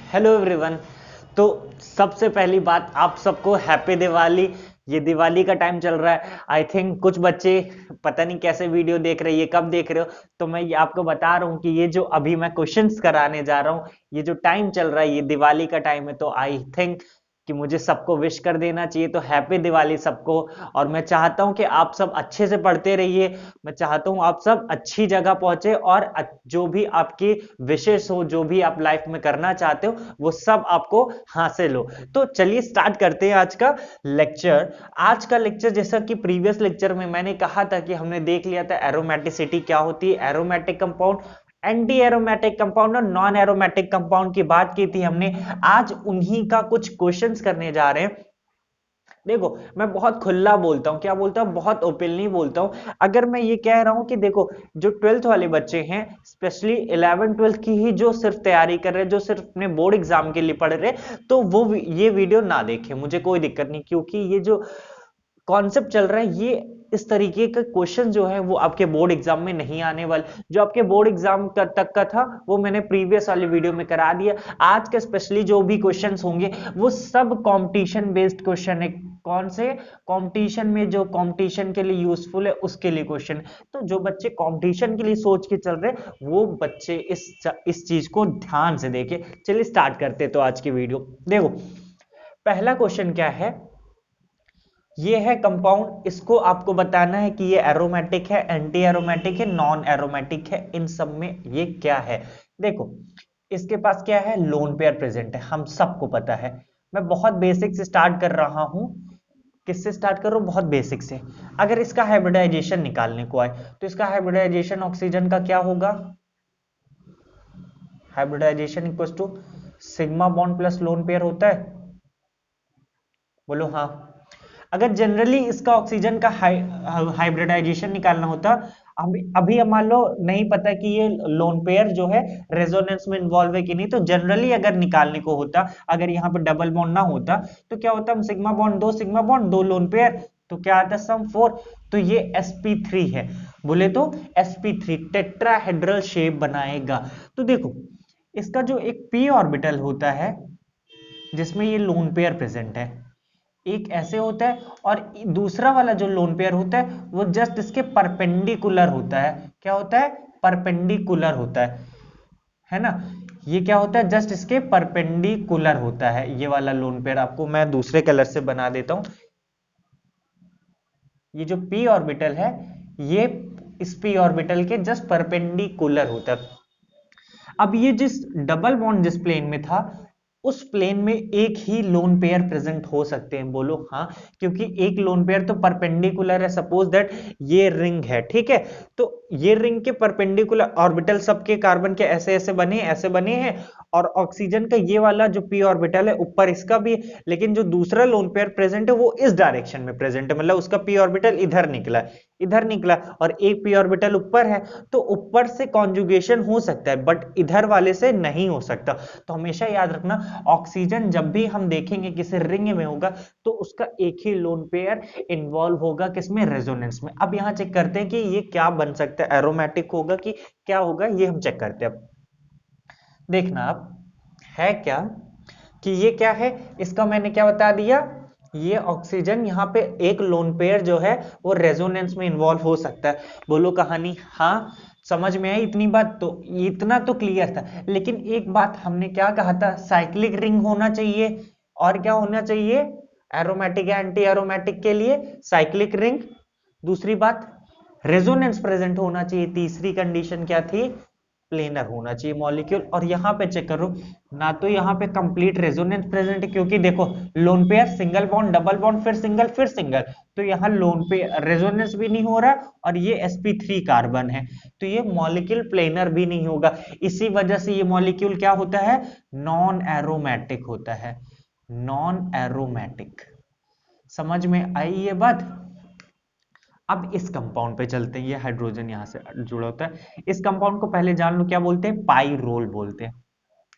Hello everyone. तो सबसे पहली बात आप सबको हैप्पी दिवाली। ये दिवाली का टाइम चल रहा है। आई थिंक कुछ बच्चे पता नहीं कैसे वीडियो देख रहे हैं, ये कब देख रहे हो। तो मैं ये आपको बता रहा हूँ कि ये जो अभी मैं क्वेश्चंस कराने जा रहा हूँ, ये जो टाइम चल रहा है ये दिवाली का टाइम है। तो आई थिंक कि मुझे सबको विश कर देना चाहिए। तो हैप्पी दिवाली सबको। और मैं चाहता हूँ कि आप सब अच्छे से पढ़ते रहिए। मैं चाहता हूँ आप सब अच्छी जगह पहुंचे और जो भी आपकी विशेष हो, जो भी आप लाइफ में करना चाहते हो, वो सब आपको हासिल हो। तो चलिए स्टार्ट करते हैं आज का लेक्चर। आज का लेक्चर जैसा कि प्रीवियस लेक्चर में मैंने कहा था कि हमने देख लिया था एरोमेटिसिटी क्या होती है, aromatic compound, anti aromatic compound और नॉन एरोमेटिक कंपाउंड की बात की थी हमने। आज उन्हीं का कुछ क्वेश्चंस करने जा रहे हैं। देखो, मैं बहुत खुला बोलता हूँ, क्या बोलता हूँ, बहुत ओपनली बोलता हूँ। अगर मैं ये कह रहा हूँ कि देखो, जो 12th वाले बच्चे हैं, स्पेशली 11 12th की ही जो सिर्फ तैयारी कर रहे हैं, जो सिर्फ अपने बोर्ड एग्जाम के लिए पढ़ रहे हैं, तो वो ये वीडियो ना देखें, मुझे कोई दिक्कत नहीं। क्योंकि ये जो कॉन्सेप्ट चल रहा है, ये इस तरीके का क्वेश्चन जो है वो आपके बोर्ड एग्जाम में नहीं आने वाले। जो आपके बोर्ड एग्जाम तक का था वो मैंने प्रीवियस वाली वीडियो में करा दिया। आज के स्पेशली जो भी क्वेश्चंस होंगे वो सब कंपटीशन बेस्ड क्वेश्चन है। कौन से? कंपटीशन में, जो कंपटीशन के लिए यूजफुल है उसके लिए क्वेश्चन। तो जो बच्चे कंपटीशन के लिए सोच के चल रहे हैं वो बच्चे इस चीज को ध्यान से देखें। चलिए स्टार्ट करते हैं तो आज की वीडियो। देखो, पहला क्वेश्चन क्या है, ये है कंपाउंड। इसको आपको बताना है कि ये एरोमेटिक है, एंटी एरोमेटिक है, नॉन एरोमेटिक है, इन सब में ये क्या है। देखो, इसके पास क्या है, लोन पेयर प्रेजेंट है, हम सबको पता है। मैं बहुत बेसिक से स्टार्ट कर रहा हूं। किससे स्टार्ट कर रहा हूं? बहुत बेसिक से। अगर इसका हाइब्रिडाइजेशन निकालने को आए तो इसका हाइब्रिडाइजेशन ऑक्सीजन का क्या होगा? Hybridization equal to sigma bond plus lone pair होता है। बोलो हाँ। अगर जनरली इसका ऑक्सीजन का हाइब्रिडाइजेशन निकालना होता, अभी अभी हम मान लो नहीं पता कि ये लोन पेयर जो है रेजोनेंस में इन्वॉल्व है कि नहीं, तो जनरली अगर निकालने को होता, अगर यहाँ पे डबल बॉन्ड ना होता तो क्या होता, हम सिग्मा बॉन्ड, दो सिग्मा बॉन्ड, दो लोन पेयर, तो क्या आता, सम 4। तो ये sp3 है। बोले तो sp3 टेट्राहेड्रल शेप बनाएगा। तो देखो, इसका जो एक p ऑर्बिटल होता है जिसमें ये लोन पेयर प्रेजेंट है, एक ऐसे होता है, और दूसरा वाला जो लोन पेयर होता है वो जस्ट इसके परपेंडिकुलर होता है। क्या होता है? परपेंडिकुलर होता है ना। ये क्या होता है, जस्ट इसके परपेंडिकुलर होता है। ये वाला लोन पेयर आपको मैं दूसरे कलर से बना देता हूं। ये जो p ऑर्बिटल है, ये इस p ऑर्बिटल के जस्ट परपेंडिकुलर होता है। अब ये जिस डबल बॉन्ड जिस प्लेन में था, उस प्लेन में एक ही लोन पेयर प्रेजेंट हो सकते हैं। बोलो हाँ। क्योंकि एक लोन पेयर तो परपेंडिकुलर है। सपोज दैट ये रिंग है, ठीक है। तो ये रिंग के परपेंडिकुलर ऑर्बिटल सबके कार्बन के ऐसे ऐसे बने हैं। और ऑक्सीजन का ये वाला जो p ऑर्बिटल है ऊपर इसका भी है, लेकिन जो दूसरा लोन पेयर प्रेजेंट है वो इस डायरेक्शन में प्रेजेंट है, मतलब उसका p ऑर्बिटल इधर निकला, इधर निकला, और एक p ऑर्बिटल ऊपर है। तो ऊपर से कॉन्जुगेशन हो सकता है बट इधर वाले से नहीं हो सकता। तो हमेशा याद रखना, ऑक्सीजन जब भी हम देखेंगे किसी रिंग में होगा तो उसका एक ही लोन पेयर इन्वॉल्व होगा, किसमें? रेजोनेंस में। अब यहां चेक करते हैं कि ये क्या बन सकता है, एरोमेटिक होगा कि क्या होगा, ये हम चेक करते हैं। अब देखना, अब है क्या कि ये क्या है, इसका मैंने क्या बता दिया, ये ऑक्सीजन यहाँ पे एक लोन पेयर जो है वो रेजोनेंस में इन्वॉल्व हो सकता है। बोलो कहानी हाँ। समझ में आई इतनी बात? तो इतना तो क्लियर था। लेकिन एक बात हमने क्या कहा था, साइक्लिक रिंग होना चाहिए। और क्या होना चाहिए? एरोमेटिक या एंटी एरोमेटिक के लिए साइक्लिक रिंग। दूसरी बात, रेजोनेंस प्रेजेंट होना चाहिए। तीसरी कंडीशन क्या थी? प्लेनर होना चाहिए मॉलिक्यूल। और यहां पे चेक करो, ना तो यहां पे कंप्लीट रेजोनेंस प्रेजेंट है, क्योंकि देखो lone pair single bond, double bond, फिर सिंगल, फिर सिंगल, तो यहां लोन पे रेजोनेंस भी नहीं हो रहा, और ये sp3 कार्बन है, तो ये मॉलिक्यूल प्लेनर भी नहीं होगा। इसी वजह से ये मॉलिक्यूल क्या होता है, नॉन एरोमेटिक होता है। Non aromatic. समझ में आई ये बात? अब इस कंपाउंड पे चलते हैं। ये हाइड्रोजन यहां से जुड़ा होता है। इस कंपाउंड को पहले जान लो, क्या बोलते हैं? पाइरोल बोलते हैं।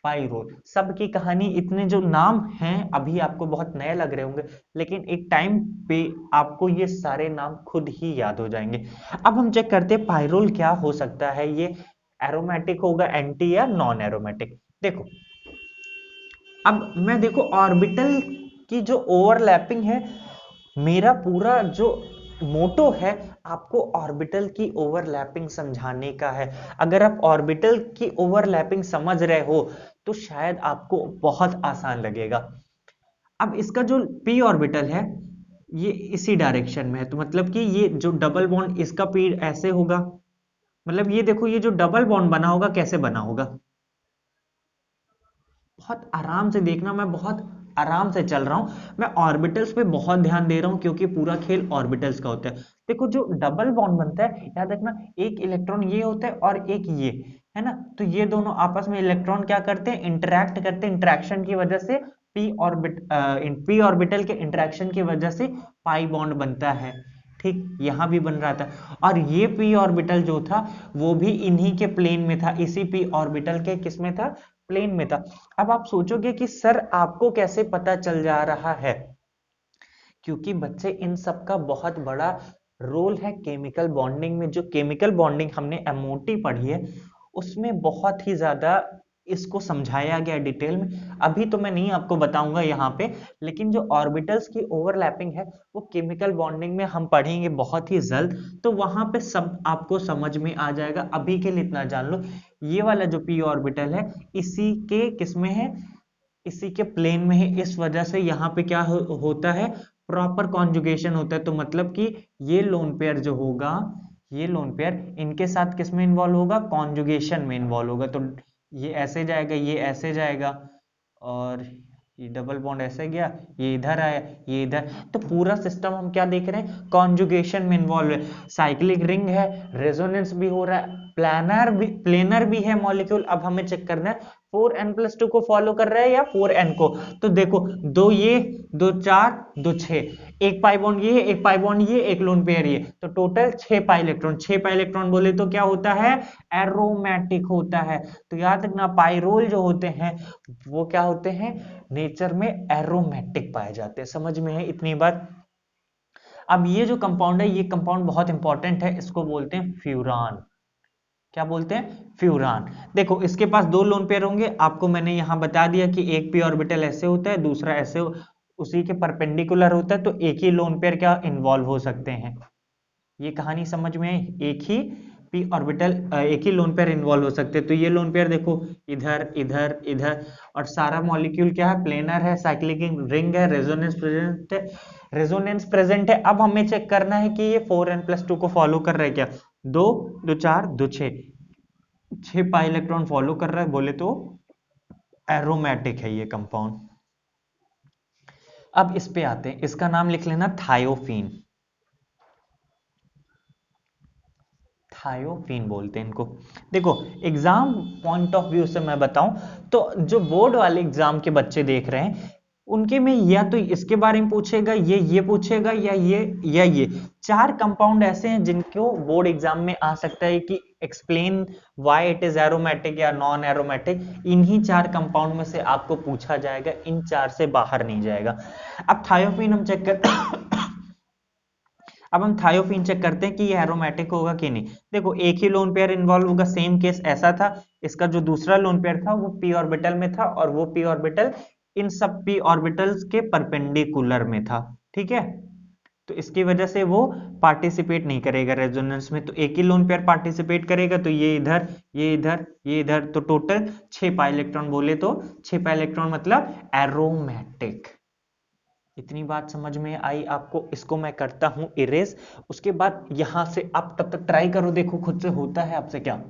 पाइरोल। सबकी कहानी, इतने जो नाम हैं अभी आपको बहुत नए लग रहे होंगे, लेकिन एक टाइम पे आपको ये सारे नाम खुद ही याद हो जाएंगे। अब हम चेक करते हैं पाइरोल क्या हो सकता है। ये एरोमेटिक होगा, एंटी या नॉन एरोमेटिक। देखो, अब मैं देखो ऑर्बिटल की जो ओवरलैपिंग है, मेरा पूरा जो मोटो है आपको ऑर्बिटल की ओवरलैपिंग समझाने का है। अगर आप ऑर्बिटल की ओवरलैपिंग समझ रहे हो तो शायद आपको बहुत आसान लगेगा। अब इसका जो पी ऑर्बिटल है ये इसी डायरेक्शन में है, तो मतलब कि ये जो डबल बॉन्ड इसका पी ऐसे होगा, मतलब ये देखो ये जो डबल बॉन्ड बना होगा कैसे बना होगा। बहुत आराम से देखना, मैं बहुत आराम से चल रहा हूं, मैं ऑर्बिटल्स पे बहुत ध्यान दे रहा हूं क्योंकि पूरा खेल ऑर्बिटल्स का होता है। देखो जो डबल बॉन्ड बनता है याद रखना, एक इलेक्ट्रॉन ये होता है और एक ये, है ना, तो ये दोनों आपस में इलेक्ट्रॉन क्या करते हैं, इंटरैक्ट करते हैं, इंटरेक्शन की वजह से पी ऑर्बिटल के इंटरेक्शन की वजह से पाई बॉन्ड बनता है। ठीक यहां भी बन रहा था, और ये पी ऑर्बिटल जो था वो भी इन्हीं के प्लेन में था, इसी पी ऑर्बिटल के किसमें था, प्लेन में था। अब आप सोचोगे कि सर आपको कैसे पता चल जा रहा है, क्योंकि बच्चे इन सब का बहुत बड़ा रोल है केमिकल बॉन्डिंग में। जो केमिकल बॉन्डिंग हमने एमओटी पढ़ी है उसमें बहुत ही ज्यादा इसको समझाया गया डिटेल में। अभी तो मैं नहीं आपको बताऊंगा यहाँ पे, लेकिन जो ऑर्बिटल्स की ओवरलैपिंग है वो केमिकल बॉन्डिंग में हम पढ़ेंगे बहुत ही जल्द, तो वहां पे सब आपको समझ में आ जाएगा। अभी के लिए इतना जान लो, ये वाला जो पी ऑर्बिटल है इसी के किसमें है, इसी के प्लेन में है, इस वजह से यहाँ पे क्या होता है, प्रॉपर कॉन्जुगेशन होता है। तो मतलब कि ये लोन पेयर जो होगा, ये लोन पेयर इनके साथ किस में इन्वॉल्व होगा, कॉन्जुगेशन में इन्वॉल्व होगा। तो ये ऐसे जाएगा, ये ऐसे जाएगा, और ये डबल बॉन्ड ऐसे गया, ये इधर आया, ये इधर, तो पूरा सिस्टम हम क्या देख रहे हैं, कॉन्जुगेशन में इन्वॉल्व है। साइक्लिक रिंग है, रेजोनेंस भी हो रहा है, प्लेनर भी है मॉलिक्यूल। अब हमें चेक करना है 4n+2 को फॉलो कर रहा है या 4n को। तो देखो दो ये, दो चार, दो छह, एक पाई बॉन्ड ये, एक पाई बॉन्ड ये, एक लोन पेयर ये, तो total 6 pi electron. 6 pi electron बोले तो क्या होता है, एरोमेटिक होता है। तो याद रखना पाइरोल जो होते हैं वो क्या होते हैं, नेचर में एरोमेटिक पाए जाते हैं। समझ में है इतनी बात। अब ये जो कंपाउंड है ये कंपाउंड बहुत इंपॉर्टेंट है, इसको बोलते हैं फ्यूरान। क्या बोलते हैं, फ्यूरान। देखो इसके पास दो लोन पेयर होंगे, आपको मैंने यहां बता दिया कि एक पी ऑर्बिटल ऐसे होता है, दूसरा ऐसे उसी के परपेंडिकुलर होता है, तो एक ही लोन पेयर क्या इन्वॉल्व हो सकते हैं। ये कहानी समझ में आई, एक ही पी ऑर्बिटल एक ही लोन पेयर इन्वॉल्व हो सकते हैं। तो ये लोन पेयर देखो इधर इधर इधर, और सारा मॉलिक्यूल क्या है, प्लेनर है, साइक्लिक रिंग है, रेजोनेंस प्रेजेंट है, रेजोनेंस प्रेजेंट है। अब हमें चेक करना है कि ये 4n+2 को फॉलो कर रहा है क्या। दो, दो चार, दो छह, 6 पाई इलेक्ट्रॉन फॉलो कर रहा है बोले तो एरोमेटिक है ये कंपाउंड। अब इस पे आते हैं, इसका नाम लिख लेना थायोफीन। थायोफीन बोलते हैं इनको। देखो एग्जाम पॉइंट ऑफ व्यू से मैं बताऊं तो जो बोर्ड वाले एग्जाम के बच्चे देख रहे हैं उनके में या तो इसके बारे में पूछेगा, ये पूछेगा, या ये या ये। चार कंपाउंड ऐसे हैं जिनको बोर्ड एग्जाम में आ सकता है कि explain why it is aromatic या नॉन एरोमेटिक। इन्हीं चार कंपाउंड में से आपको पूछा जाएगा, इन चार से बाहर नहीं जाएगा। अब थायोफीन हम चेक कर अब हम थायोफीन चेक करते हैं कि ये एरोमेटिक होगा कि नहीं। देखो एक ही लोन पेयर इन्वॉल्व होगा, सेम केस ऐसा था, इसका जो दूसरा लोन पेयर था वो पी ऑर्बिटल में था, और वो पी ऑर्बिटल इन सब पी ऑर्बिटल्स के परपेंडिकुलर में था। ठीक है, तो इसकी वजह से वो पार्टिसिपेट नहीं करेगा रेजोनेंस में, तो एक ही लोन पेयर पार्टिसिपेट करेगा। तो ये इधर, ये इधर, ये इधर, तो टोटल 6 पाई इलेक्ट्रॉन बोले तो 6 पाई इलेक्ट्रॉन मतलब एरोमेटिक। इतनी बात समझ में आई आपको, इसको मैं करता हूं इरेज। उसके बाद यहां से आप तब तक ट्राई करो, देखो खुद से होता है आपसे क्या।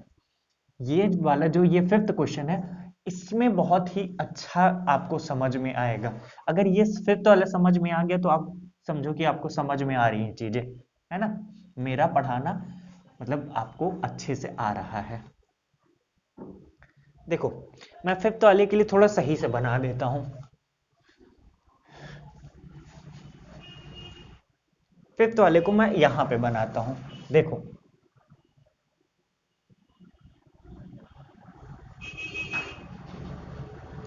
ये वाला जो ये 5th क्वेश्चन है इसमें बहुत ही अच्छा आपको समझ में आएगा। अगर ये 5th वाला समझ में आ गया तो आप समझो कि आपको समझ में आ रही हैं चीजें, है ना। मेरा पढ़ाना मतलब आपको अच्छे से आ रहा है। देखो मैं 5th वाले के लिए थोड़ा सही से बना देता हूं। 5th वाले को मैं यहां पे बनाता हूं। देखो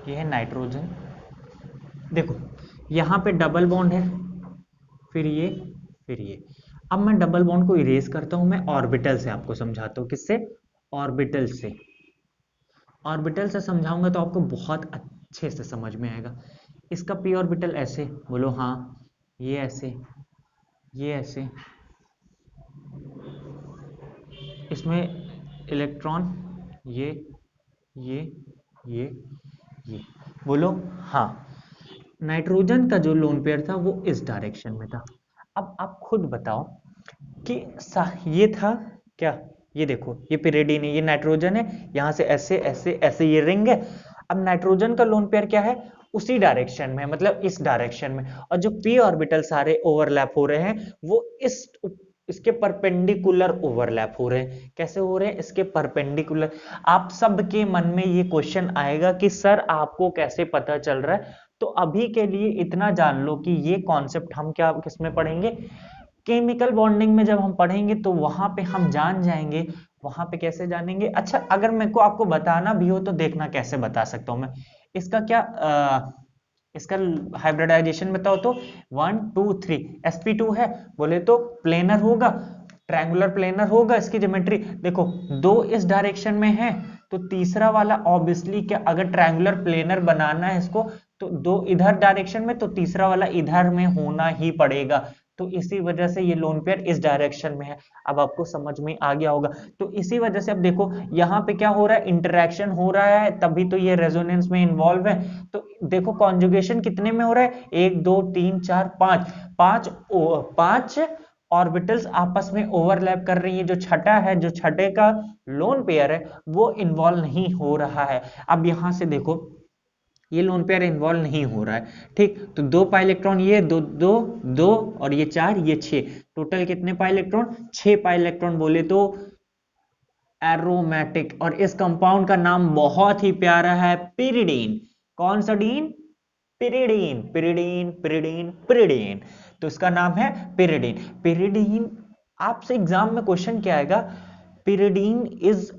ये है नाइट्रोजन। देखो यहां पे डबल बॉन्ड है, फिर ये, फिर ये। अब मैं डबल बॉन्ड को इरेज करता हूं, मैं ऑर्बिटल से आपको समझाता हूं। किससे, ऑर्बिटल से। ऑर्बिटल से समझाऊंगा तो आपको बहुत अच्छे से समझ में आएगा। इसका पी ऑर्बिटल ऐसे, बोलो हाँ, ये ऐसे, ये ऐसे, इसमें इलेक्ट्रॉन ये ये ये ये, बोलो हाँ। नाइट्रोजन का जो लोन पेयर था वो इस डायरेक्शन में था। अब आप खुद बताओ कि ये था क्या, ये देखो ये पिरिडीन है, ये नाइट्रोजन है, यहां से ऐसे ऐसे ऐसे ये रिंग है। अब नाइट्रोजन का लोन पेयर क्या है, उसी डायरेक्शन में, मतलब इस डायरेक्शन में, और जो पी ऑर्बिटल सारे ओवरलैप हो रहे हैं वो इसके परपेंडिकुलर ओवरलैप हो रहे हैं। कैसे हो रहे हैं, इसके परपेंडिकुलर। आप सबके मन में ये क्वेश्चन आएगा कि सर आपको कैसे पता चल रहा है। तो अभी के लिए इतना जान लो कि ये कॉन्सेप्ट हम क्या किसमें पढ़ेंगे, केमिकल बॉन्डिंग में जब हम पढ़ेंगे तो वहां पे हम जान जाएंगे। वहां पे कैसे जानेंगे, अच्छा अगर मेरे को आपको बताना भी हो तो देखना कैसे बता सकता हूं मैं। इसका क्या इसका हाइब्रिडाइजेशन बताओ तो 1 2 3 sp2 है, बोले तो प्लेनर होगा, ट्रायंगुलर प्लेनर होगा। इसकी ज्योमेट्री देखो, दो इस डायरेक्शन में है तो तीसरा वाला ऑब्वियसली क्या, अगर ट्रायंगुलर प्लेनर बनाना है इसको तो दो इधर डायरेक्शन में, तो तीसरा वाला इधर में होना ही पड़ेगा। तो इसी वजह से ये लोन पेयर इस डायरेक्शन में है। अब आपको समझ में आ गया होगा। तो इसी वजह से अब देखो यहाँ पे क्या हो रहा है, इंटरेक्शन हो रहा है, तभी तो ये रेजोनेंस में इन्वॉल्व है। तो देखो कॉन्जुगेशन कितने में हो रहा है, 1 2 3 4 5, पांच ऑर्बिटल्स आपस में ओवरलैप कर रही है। जो छठा है, जो छठे का लोन पेयर है वो इन्वॉल्व नहीं हो रहा है। अब यहां से देखो ये लोन पेयर इन्वॉल्व नहीं हो रहा है, ठीक। तो दो पाई इलेक्ट्रॉन, ये दो दो दो और ये 4 ये 6, टोटल कितने पाई इलेक्ट्रॉन, 6 पाई इलेक्ट्रॉन बोले तो एरोमेटिक। और इस कंपाउंड का नाम बहुत ही प्यारा है, पिरिडीन। कौन सा dean, pyridine pyridine pyridine pyridine. तो इसका नाम है पिरिडीन। पिरिडीन आपसे एग्जाम में क्वेश्चन क्या आएगा, पिरिडीन इज,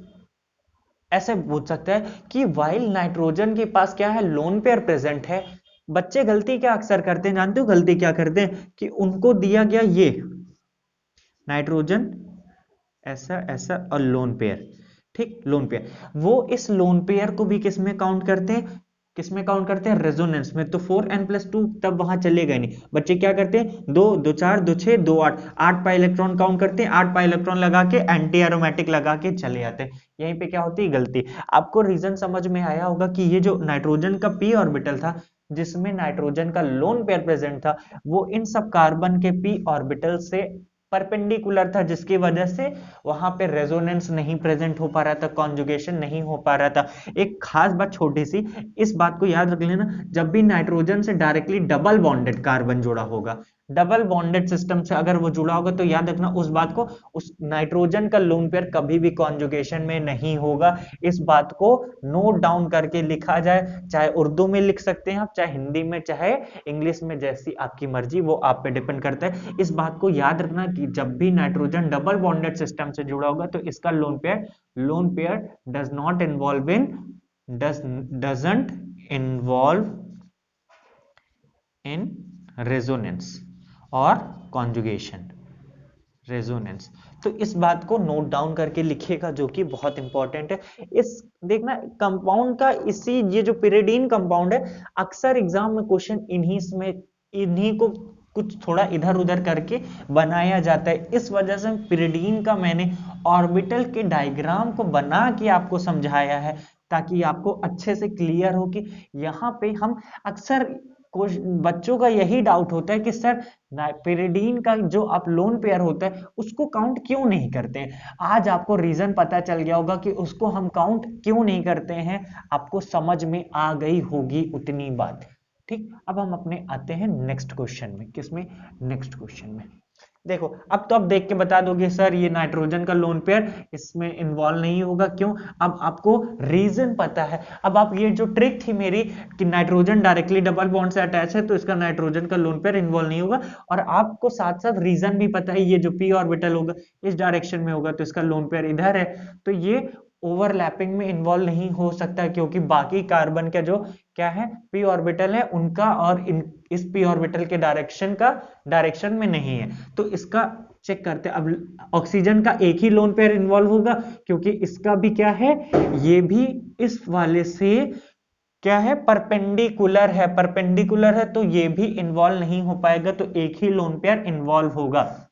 ऐसे पूछ सकता है कि वाइल नाइट्रोजन के पास क्या है, लोन पेयर प्रेजेंट है। बच्चे गलती क्या अक्सर करते हैं जानते हो, गलती क्या करते हैं कि उनको दिया गया ये नाइट्रोजन ऐसा ऐसा और लोन पेयर, ठीक, लोन पेयर, वो इस लोन पेयर को भी किस में काउंट करते हैं, किस में काउंट करते हैं, रेजोनेंस में। तो 4n+2 तब वहां चलेगा नहीं। बच्चे क्या करते हैं, 2 2 4 2 6 2 8, 8 पाई इलेक्ट्रॉन काउंट करते हैं, 8 पाई इलेक्ट्रॉन लगा के एंटी एरोमेटिक लगा के चले जाते हैं। यहीं पे क्या होती है गलती। आपको रीजन समझ में आया होगा कि ये जो नाइट्रोजन का पी ऑर्बिटल था जिसमें नाइट्रोजन का लोन पेयर प्रेजेंट था, वो इन सब कार्बन के पी ऑर्बिटल से परपेंडिकुलर था, जिसकी वजह से वहां पे रेजोनेंस नहीं प्रेजेंट हो पा रहा था, कॉन्जुगेशन नहीं हो पा रहा था। एक खास बात छोटी सी, इस बात को याद रख लेना, जब भी नाइट्रोजन से डायरेक्टली डबल बॉन्डेड कार्बन जुड़ा होगा, डबल बॉन्डेड सिस्टम से अगर वो जुड़ा होगा तो याद रखना उस बात को, उस नाइट्रोजन का लोन पेयर कभी भी कॉन्जुगेशन में नहीं होगा। इस बात को नोट डाउन करके लिखा जाए, चाहे उर्दू में लिख सकते हैं आप, चाहे हिंदी में, चाहे इंग्लिश में, जैसी आपकी मर्जी, वो आप पे डिपेंड करता है। इस बात को याद रखना कि जब भी नाइट्रोजन डबल बॉन्डेड सिस्टम से जुड़ा होगा तो इसका lone pair does not involve in doesn't involve in resonance और कॉन्जुगेशन, रेजोनेंस। तो इस बात को नोट डाउन करके लिखिएगा, जो कि बहुत इंपॉर्टेंट है। इस देखना कंपाउंड का, इसी ये जो पिरिडीन कंपाउंड है, अक्सर एग्जाम में क्वेश्चन इन्हीं को कुछ थोड़ा इधर उधर करके बनाया जाता है। इस वजह से पिरिडीन का मैंने ऑर्बिटल के डायग्राम को बना के आपको समझाया है, ताकि आपको अच्छे से क्लियर हो कि यहाँ पे हम अक्सर बच्चों का यही डाउट होता है कि सर पिरिडीन का जो आप लोन पेयर होता है उसको काउंट क्यों नहीं करते हैं। आज आपको रीजन पता चल गया होगा कि उसको हम काउंट क्यों नहीं करते हैं, आपको समझ में आ गई होगी उतनी बात, ठीक। अब हम अपने आते हैं नेक्स्ट क्वेश्चन में, किसमें, नेक्स्ट क्वेश्चन में। देखो अब तो आप देख के बता दोगे सर ये नाइट्रोजन का लोन पेयर इसमें इन्वॉल्व नहीं होगा, क्यों, अब आपको रीजन पता है। अब आप ये जो ट्रिक थी मेरी कि नाइट्रोजन डायरेक्टली डबल बॉन्ड से अटैच है तो इसका नाइट्रोजन का लोन पेयर इन्वॉल्व नहीं होगा, और आपको साथ साथ रीजन भी पता है, ये जो पी ऑर्बिटल होगा इस डायरेक्शन में होगा तो इसका लोन पेयर इधर है, तो ये ओवरलैपिंग में इन्वॉल्व नहीं हो सकता, क्योंकि बाकी कार्बन का जो क्या है पी ऑर्बिटल है उनका और इस पी ऑर्बिटल के डायरेक्शन में नहीं है। तो इसका चेक करते हैं। अब ऑक्सीजन का एक ही लोन पेयर इन्वॉल्व होगा, क्योंकि इसका भी क्या है, ये भी इस वाले से क्या है, परपेंडिकुलर है, परपेंडिकुलर है तो ये भी इन्वॉल्व नहीं हो पाएगा, तो एक ही लोन पेयर इन्वॉल्व होगा।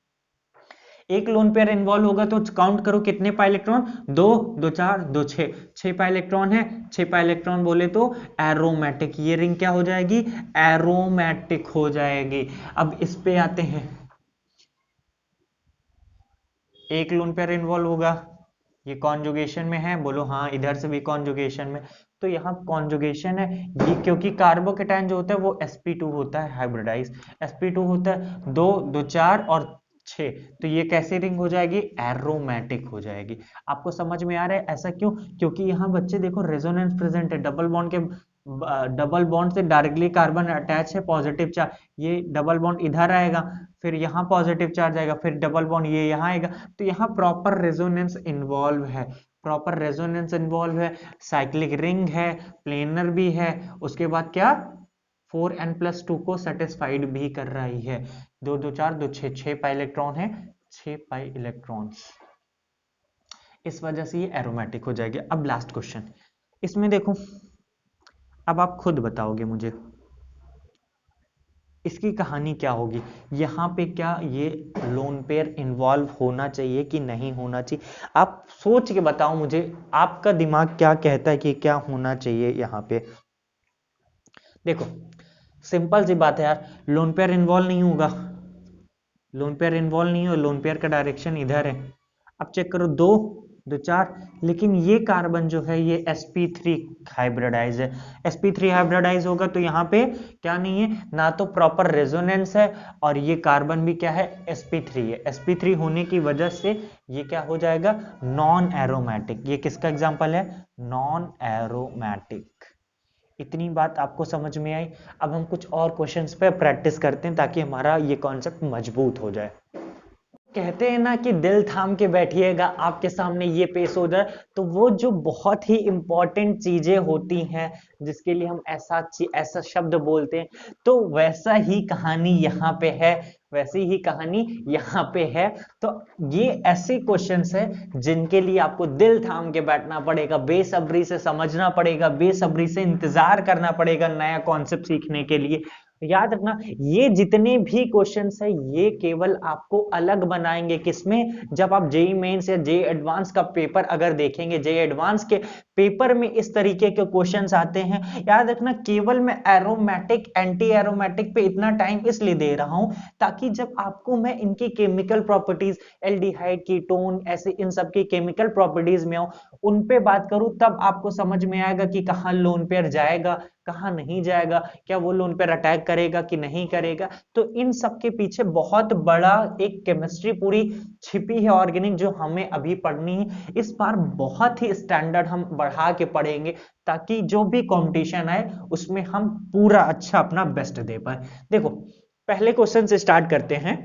एक लोन पेयर इन्वॉल्व होगा तो काउंट करो कितने पाई इलेक्ट्रॉन, दो, दो चार, दो छह, छह पाई इलेक्ट्रॉन है, छह पाई इलेक्ट्रॉन बोले तो एरोमेटिक, ये रिंग क्या हो जाएगी, एरोमेटिक हो जाएगी। अब इस पे आते हैं, एक लोन पेयर इन्वॉल्व होगा, ये कॉन्जुगेशन में है, बोलो हाँ, इधर से भी कॉन्जुगेशन में, तो यहाँ कॉन्जुगेशन है ये, क्योंकि कार्बोकेटाइन जो होता है वो sp2 होता है, हाइब्रिडाइज sp2 होता है, दो, दो चार और छह, तो ये कैसे रिंग हो जाएगी, एरोमेटिक हो जाएगी। आपको समझ में आ रहा है ऐसा क्यों, क्योंकि यहाँ बच्चे देखो रेजोनेंस प्रेजेंट है, डबल बॉन्ड के डबल बॉन्ड से डायरेक्टली कार्बन अटैच है, पॉजिटिव चार्ज, ये डबल बॉन्ड इधर आएगा, फिर यहाँ पॉजिटिव चार्ज आएगा, फिर डबल बॉन्ड ये यहाँ आएगा, तो यहाँ प्रॉपर रेजोनेंस इन्वॉल्व है, प्रॉपर रेजोनेंस इन्वॉल्व है, साइक्लिक रिंग है, प्लेनर भी है, उसके बाद क्या 4n+2 को सेटिस्फाइड भी कर रही है, दो दो चार दो छः, छः पाई इलेक्ट्रॉन है, छः पाई इलेक्ट्रॉन्स, इस वजह से ये एरोमेटिक हो जाएगी। अब लास्ट क्वेश्चन, इसमें देखो, अब आप खुद बताओगे मुझे इसकी कहानी क्या होगी, यहाँ पे क्या ये लोन पेयर इन्वॉल्व होना चाहिए कि नहीं होना चाहिए, आप सोच के बताओ मुझे, आपका दिमाग क्या कहता है कि क्या होना चाहिए यहाँ पे। देखो सिंपल सी बात है यार, लोन पेयर इन्वॉल्व नहीं होगा, लोन पेयर इन्वॉल्व नहीं हो, लोन पेयर का डायरेक्शन इधर है, अब चेक करो, दो, दो चार, लेकिन ये कार्बन जो है ये sp3 हाइब्रिडाइज है, sp3 हाइब्रिडाइज होगा तो यहाँ पे क्या नहीं है, ना तो प्रॉपर रेजोनेंस है, और ये कार्बन भी क्या है, sp3 है, sp3 होने की वजह से ये क्या हो जाएगा, नॉन एरोमेटिक, ये किसका एग्जांपल है, नॉन एरोमेटिक। इतनी बात आपको समझ में आई। अब हम कुछ और क्वेश्चंस पे प्रैक्टिस करते हैं ताकि हमारा ये कॉन्सेप्ट मजबूत हो जाए। कहते हैं ना कि दिल थाम के बैठिएगा, आपके सामने ये पेश हो जाए, तो वो जो बहुत ही इंपॉर्टेंट चीजें होती हैं जिसके लिए हम ऐसा शब्द बोलते हैं, तो वैसा ही कहानी यहाँ पे है, वैसी ही कहानी यहाँ पे है। तो ये ऐसे क्वेश्चंस है जिनके लिए आपको दिल थाम के बैठना पड़ेगा, बेसब्री से समझना पड़ेगा, बेसब्री से इंतजार करना पड़ेगा नया कॉन्सेप्ट सीखने के लिए। याद रखना, ये जितने भी क्वेश्चंस है ये केवल आपको अलग बनाएंगे किसमें, जब आप जेई मेंस या जेई एडवांस का पेपर अगर देखेंगे, जेई एडवांस के पेपर में इस तरीके के क्वेश्चंस आते हैं। याद रखना, केवल मैं एरोमेटिक एंटी एरोमेटिक पे इतना टाइम इसलिए दे रहा हूं ताकि जब आपको मैं इनकी केमिकल प्रॉपर्टीज, एल्डिहाइड, कीटोन, ऐसे इन सब की केमिकल प्रॉपर्टीज में आऊं, उन पे बात करूं, तब आपको समझ में आएगा कि कहां लोन पेयर जाएगा, कहां नहीं जाएगा, क्या वो लोन पेयर अटैक करेगा कि नहीं करेगा। तो इन सब के पीछे बहुत बड़ा एक केमिस्ट्री पूरी छिपी है ऑर्गेनिक, जो हमें अभी पढ़नी है। इस बार बहुत ही स्टैंडर्ड हम बढ़ा के पढ़ेंगे ताकि जो भी कंपटीशन आए उसमें हम पूरा अच्छा अपना बेस्ट दे पाए। देखो पहले क्वेश्चन से स्टार्ट करते हैं।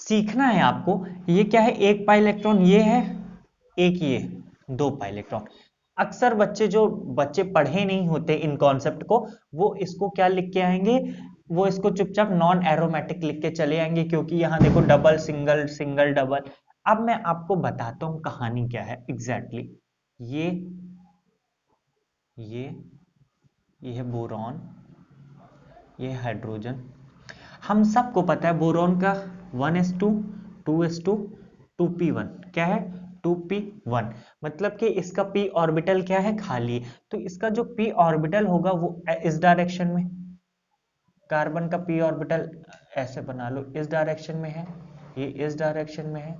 सीखना है आपको, ये क्या है, एक पाई इलेक्ट्रॉन ये है, एक ये दो पाई इलेक्ट्रॉन। अक्सर बच्चे पढ़े नहीं होते इन कॉन्सेप्ट को, वो इसको क्या लिख के आएंगे, वो इसको चुपचाप नॉन एरोमेटिक लिख के चले आएंगे, क्योंकि यहाँ देखो डबल सिंगल सिंगल डबल। अब मैं आपको बताता हूं कहानी क्या है एग्जैक्टली ये ये ये है बोरॉन, ये हाइड्रोजन। हम सबको पता है बोरॉन का 1s2 2s2 2p1 क्या है, 2p1, मतलब कि इसका p ऑर्बिटल क्या है, खाली। तो इसका जो p ऑर्बिटल होगा वो इस डायरेक्शन में, कार्बन का p ऑर्बिटल ऐसे बना लो, इस डायरेक्शन में है, ये इस डायरेक्शन में है,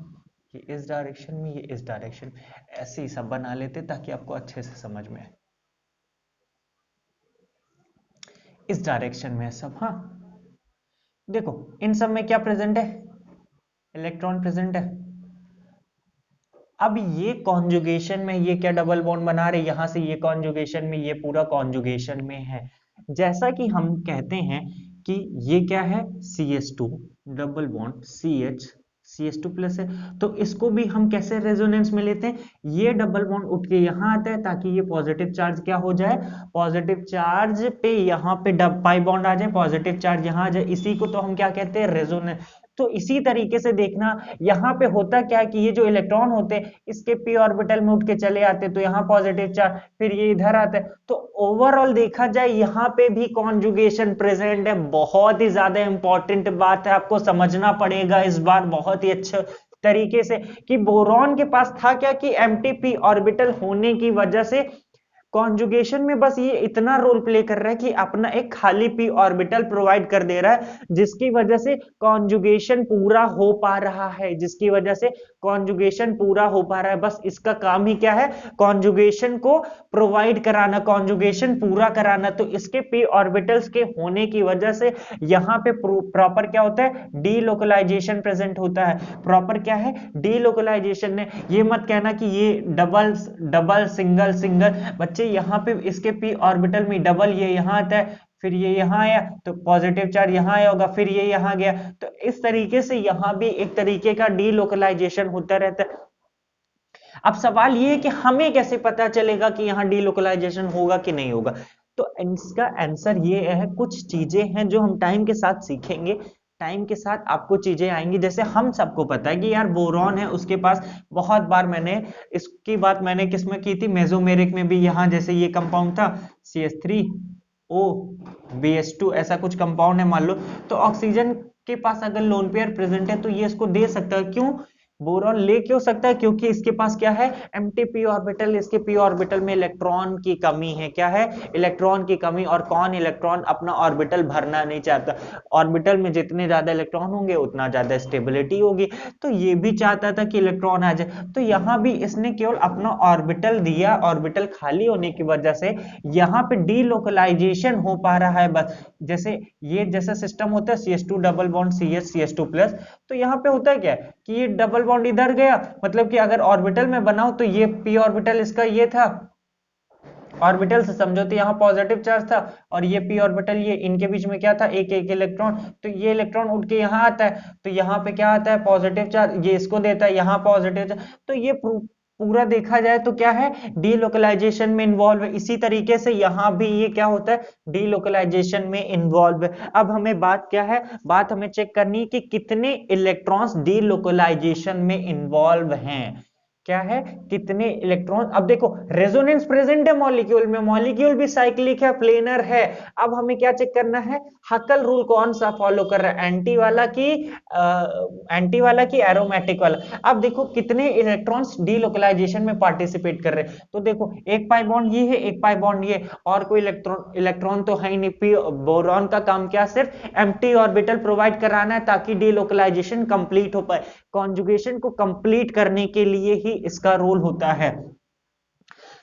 ये इस डायरेक्शन में, ये इस डायरेक्शन में, ऐसे ही सब बना लेते ताकि आपको अच्छे से समझ में आए। इस डायरेक्शन में है सब। हाँ देखो इन सब में क्या प्रेजेंट है, इलेक्ट्रॉन प्रेजेंट है। अब ये कॉन्जुगेशन में ये क्या डबल बॉन्ड बना रहे, यहां से ये कॉन्जुगेशन में, ये पूरा कॉन्जुगेशन में है। जैसा कि हम कहते हैं कि ये क्या है, CH2 double bond CH, CH2 plus है, तो इसको भी हम कैसे रेजोनेंस में लेते हैं, ये डबल बॉन्ड उठ के यहां आता है ताकि ये पॉजिटिव चार्ज क्या हो जाए, पॉजिटिव चार्ज पे यहाँ पे पाई बॉन्ड आ जाए, पॉजिटिव चार्ज यहां आ जाए, इसी को तो हम क्या कहते हैं, रेजोनेंस, तो इसी तरीके से देखना यहाँ पे होता क्या है कि ये जो इलेक्ट्रॉन होते हैं इसके p ऑर्बिटल में उठ के चले आते, तो यहाँ पॉजिटिव चार्ज, फिर ये इधर आता है। तो ओवरऑल देखा जाए यहाँ पे भी कॉन्जुगेशन प्रेजेंट है। बहुत ही ज्यादा इंपॉर्टेंट बात है, आपको समझना पड़ेगा इस बार बहुत ही अच्छे तरीके से कि बोरॉन के पास था क्या कि एम्प्टी p ऑर्बिटल होने की वजह से कॉन्जुगेशन में बस ये इतना रोल प्ले कर रहा है कि अपना एक खाली p ऑर्बिटल प्रोवाइड कर दे रहा है, जिसकी वजह से कॉन्जुगेशन पूरा हो पा रहा है, जिसकी वजह से कॉन्जुगेशन पूरा हो पा रहा है। बस इसका काम ही क्या है, कॉन्जुगेशन को प्रोवाइड कराना, कॉन्जुगेशन पूरा कराना। तो इसके p ऑर्बिटल्स के होने की वजह से यहाँ पे प्रॉपर क्या होता है, डीलोकलाइजेशन प्रेजेंट होता है। प्रॉपर क्या है, डीलोकलाइजेशन ने, ये मत कहना कि ये डबल डबल सिंगल सिंगल, बच्चे यहाँ पे इसके p ऑर्बिटल में डबल ये यहाँ आता है, फिर ये यहाँ आया तो पॉजिटिव चार्ज यहाँ आया होगा, फिर ये यहाँ गया, तो इस तरीके से यहाँ भी एक तरीके का डीलोकलाइजेशन होता रहता है। अब सवाल ये है कि हमें कैसे पता चलेगा कि यहाँ डीलोकलाइजेशन होगा कि नहीं होगा। तो इसका आंसर ये है, कुछ चीजें हैं जो हम टाइम के साथ सीखेंगे, टाइम के साथ आपको चीजें आएंगी। जैसे हम सबको पता है कि यार बोरॉन है, उसके पास बहुत बार मैंने इसकी बात मैंने किसमें की थी, मेसोमेरिक में भी। यहाँ जैसे ये कंपाउंड था CH3O BH2 ऐसा कुछ कंपाउंड है मान लो, तो ऑक्सीजन के पास अगर लोन पेयर प्रेजेंट है तो ये इसको दे सकता है। क्यों बोरॉन ले क्यों सकता है, क्योंकि इसके पास क्या है, एम्प्टी p ऑर्बिटल, इसके p ऑर्बिटल में इलेक्ट्रॉन की कमी है। क्या है, इलेक्ट्रॉन की कमी। और कौन इलेक्ट्रॉन अपना ऑर्बिटल भरना नहीं चाहता, ऑर्बिटल में जितने ज्यादा इलेक्ट्रॉन होंगे उतना ज्यादा स्टेबिलिटी होगी, तो ये भी चाहता था कि इलेक्ट्रॉन आ जाए। तो यहाँ भी इसने केवल अपना ऑर्बिटल दिया, ऑर्बिटल खाली होने की वजह से यहाँ पे डीलोकलाइजेशन हो पा रहा है। बस जैसे ये जैसा सिस्टम होता है CH2 double bond CH CH2 plus, तो यहाँ पे होता है क्या कि ये डबल बॉन्ड इधर गया, मतलब कि अगर ऑर्बिटल में बनाओ तो ये p ऑर्बिटल इसका ये था, ऑर्बिटल से समझो तो यहाँ पॉजिटिव चार्ज था, और ये p ऑर्बिटल ये इनके बीच में क्या था, एक एक इलेक्ट्रॉन, तो ये इलेक्ट्रॉन उठ के यहाँ आता है, तो यहाँ पे क्या आता है, पॉजिटिव चार्ज, ये इसको देता है, यहाँ पॉजिटिव चार्ज। तो ये पूरा देखा जाए तो क्या है, डीलोकलाइजेशन में इन्वॉल्व है। इसी तरीके से यहाँ भी ये क्या होता है, डीलोकलाइजेशन में इन्वॉल्व है। अब हमें बात क्या है, बात हमें चेक करनी है कि कितने इलेक्ट्रॉन्स डीलोकलाइजेशन में इन्वॉल्व हैं। क्या है, कितने इलेक्ट्रॉन। अब देखो रेजोनेंस प्रेजेंट है मॉलिक्यूल में, मॉलिक्यूल भी साइक्लिक है, प्लेनर है। अब हमें क्या चेक करना है, हकल रूल कौन सा फॉलो कर रहा है, एंटी वाला की एरोमेटिक वाला। अब देखो कितने इलेक्ट्रॉन्स डीलोकलाइजेशन में पार्टिसिपेट कर रहे हैं, तो देखो एक पाई बॉन्ड ये है, एक पाई बॉन्ड ये, और कोई इलेक्ट्रॉन तो है ही नहीं। बोरॉन का काम क्या, सिर्फ एम्प्टी ऑर्बिटल प्रोवाइड कराना है ताकि डीलोकलाइजेशन कंप्लीट हो पाए। कॉन्जुगेशन को कंप्लीट करने के लिए ही इसका रोल होता है।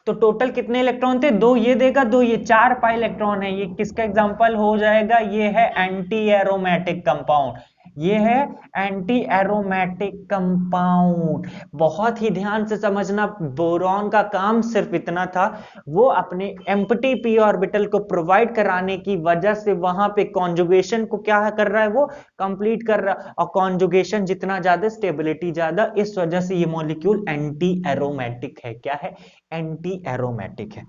तो टोटल कितने इलेक्ट्रॉन थे, दो ये देगा, दो ये, 4 पाई इलेक्ट्रॉन है। ये किसका एग्जांपल हो जाएगा, ये है एंटी एरोमेटिक कंपाउंड, ये है एंटी एरोमेटिक कंपाउंड। बहुत ही ध्यान से समझना, बोरॉन का काम सिर्फ इतना था, वो अपने एम्प्टी p ऑर्बिटल को प्रोवाइड कराने की वजह से वहां पे कॉन्जुगेशन को क्या कर रहा है, वो कंप्लीट कर रहा है। और कॉन्जुगेशन जितना ज्यादा स्टेबिलिटी ज्यादा, इस वजह से ये मॉलिक्यूल एंटी एरोमेटिक है। क्या है, एंटी एरोमेटिक है।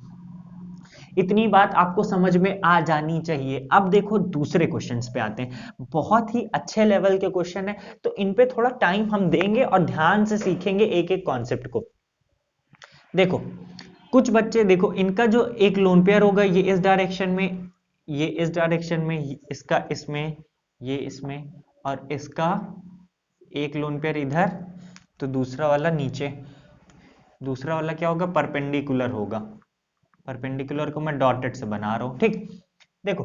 इतनी बात आपको समझ में आ जानी चाहिए। अब देखो दूसरे क्वेश्चंस पे आते हैं, बहुत ही अच्छे लेवल के क्वेश्चन है, तो इन पे थोड़ा टाइम हम देंगे और ध्यान से सीखेंगे एक एक कॉन्सेप्ट को। देखो कुछ बच्चे, देखो इनका जो एक लोन पेयर होगा, ये इस डायरेक्शन में, ये इस डायरेक्शन में, इसका इसमें, ये इसमें, और इसका एक लोन पेयर इधर, तो दूसरा वाला नीचे। दूसरा वाला क्या होगा, परपेंडिकुलर होगा। परपेंडिकुलर को मैं डॉटेड से बना रहा हूं, ठीक। देखो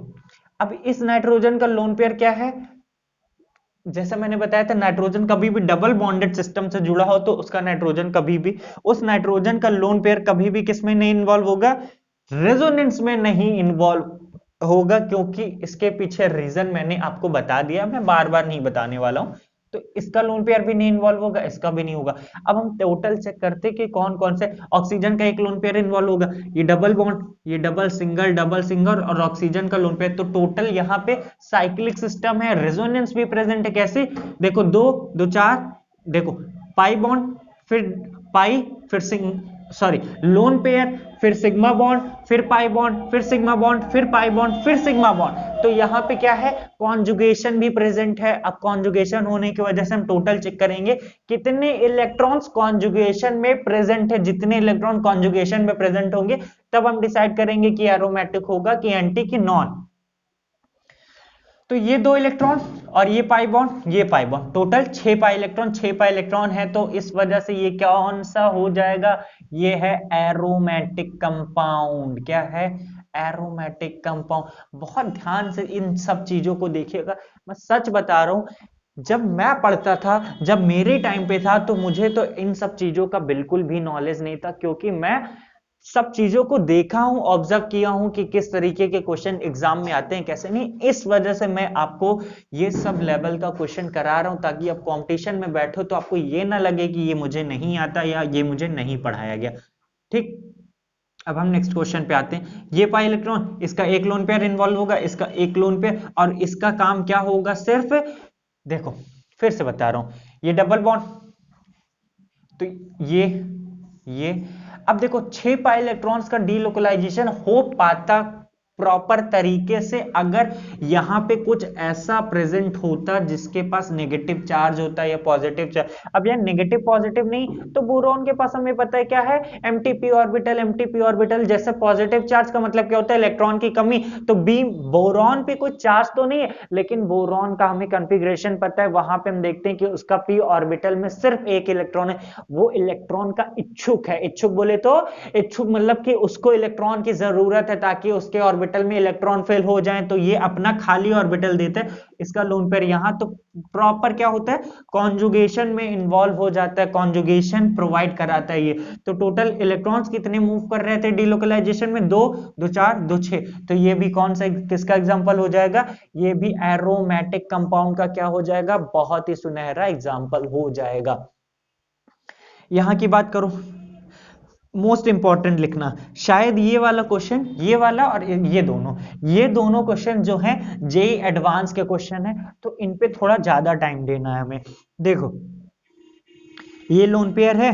अब इस नाइट्रोजन का लोन पेयर क्या है, जैसा मैंने बताया था, नाइट्रोजन कभी भी डबल बॉन्डेड सिस्टम से जुड़ा हो तो उसका नाइट्रोजन कभी भी, उस नाइट्रोजन का लोन पेयर कभी भी किस में नहीं इन्वॉल्व होगा, रेजोनेंस में नहीं इन्वॉल्व होगा, क्योंकि इसके पीछे रीजन मैंने आपको बता दिया, मैं बार बार नहीं बताने वाला हूं। तो इसका लोन पेयर भी नहीं इन्वॉल्व होगा, इसका भी नहीं होगा। अब हम टोटल चेक करते कि कौन कौन से, ऑक्सीजन का एक लोन पेयर इन्वॉल्व होगा, ये डबल बॉन्ड, ये डबल सिंगल, और ऑक्सीजन का लोन पेयर। तो टोटल यहाँ पे साइक्लिक सिस्टम है, रेजोनेंस भी प्रेजेंट है। कैसे, देखो 2 2 4, देखो पाई बॉन्ड, फिर पाई, फिर लोन पेयर, फिर सिग्मा बॉन्ड, फिर पाई बॉन्ड, फिर सिग्मा बॉन्ड, फिर पाई बॉन्ड, फिर सिग्मा बॉन्ड। तो यहाँ पे क्या है, कॉन्जुगेशन भी प्रेजेंट है। अब कॉन्जुगेशन होने की वजह से हम टोटल चेक करेंगे कितने इलेक्ट्रॉन्स कॉन्जुगेशन में प्रेजेंट है। जितने इलेक्ट्रॉन कॉन्जुगेशन में प्रेजेंट होंगे तब हम डिसाइड करेंगे कि एरोमेटिक होगा कि एंटी कि नॉन। तो ये 2 इलेक्ट्रॉन और ये पाई बॉन्ड, ये pi bond, total 6 pi electron, 6 pi electron है। तो इस वजह से ये कौन सा हो जाएगा, ये है एरोमेटिक कंपाउंड। क्या है, एरोमेटिक कंपाउंड। बहुत ध्यान से इन सब चीजों को देखिएगा, मैं सच बता रहा हूं, जब मैं पढ़ता था, जब मेरे टाइम पे था, तो मुझे तो इन सब चीजों का बिल्कुल भी नॉलेज नहीं था, क्योंकि मैं सब चीजों को देखा हूं, ऑब्जर्व किया हूं कि किस तरीके के क्वेश्चन एग्जाम में आते हैं, कैसे नहीं। इस वजह से मैं आपको ये सब लेवल का क्वेश्चन करा रहा हूं, ताकि आप कंपटीशन में बैठो तो आपको ये ना लगे कि ये मुझे नहीं आता या ये मुझे नहीं पढ़ाया गया। ठीक, अब हम नेक्स्ट क्वेश्चन पे आते हैं। ये पाई इलेक्ट्रॉन, इसका एक लोन पेयर इन्वॉल्व होगा, इसका एक लोन पेयर, और इसका काम क्या होगा, सिर्फ देखो फिर से बता रहा हूं, ये डबल बॉन्ड, तो ये अब देखो 6 पाई इलेक्ट्रॉन्स का डीलोकलाइजेशन हो पाता प्रॉपर तरीके से अगर यहां पे कुछ ऐसा प्रेजेंट होता जिसके पास नेगेटिव चार्ज होता या पॉजिटिव चार्ज। अब यार नेगेटिव पॉजिटिव नहीं, तो बोरॉन के पास हमें पता है क्या है, एमटीपी ऑर्बिटल। एमटीपी ऑर्बिटल जैसे पॉजिटिव चार्ज का मतलब क्या होता है, इलेक्ट्रॉन की कमी। तो बी बोरॉन पे कोई चार्ज तो नहीं है, लेकिन बोरॉन का हमें कॉन्फ़िगरेशन पता है। वहां पे हम देखते हैं कि उसका पी ऑर्बिटल में सिर्फ एक इलेक्ट्रॉन है, वो इलेक्ट्रॉन का इच्छुक है। इच्छुक बोले तो इच्छुक मतलब कि उसको इलेक्ट्रॉन की जरूरत है ताकि उसके ऑर्बिटल में इलेक्ट्रॉन फेल हो जाए, तो ये अपना खाली ऑर्बिटल देता है। इसका लोन पेयर यहां, तो प्रॉपर क्या होता है, कॉन्जुगेशन में इन्वॉल्व हो जाता है, कॉन्जुगेशन प्रोवाइड कराता है ये। तो टोटल इलेक्ट्रॉन्स कितने मूव कर रहे थे डीलोकलाइजेशन में, 2 2 4 2 6। तो ये भी कौन सा किसका एग्जांपल हो जाएगा, ये भी एरोमेटिक कंपाउंड का क्या हो जाएगा, बहुत ही सुनहरा एग्जांपल हो जाएगा। यहां की बात करूं, मोस्ट इंपॉर्टेंट लिखना, शायद ये वाला क्वेश्चन, ये वाला और ये दोनों क्वेश्चन जो हैं जेई एडवांस के क्वेश्चन है, तो इन पे थोड़ा ज्यादा टाइम देना है हमें। देखो ये लोन पेयर है,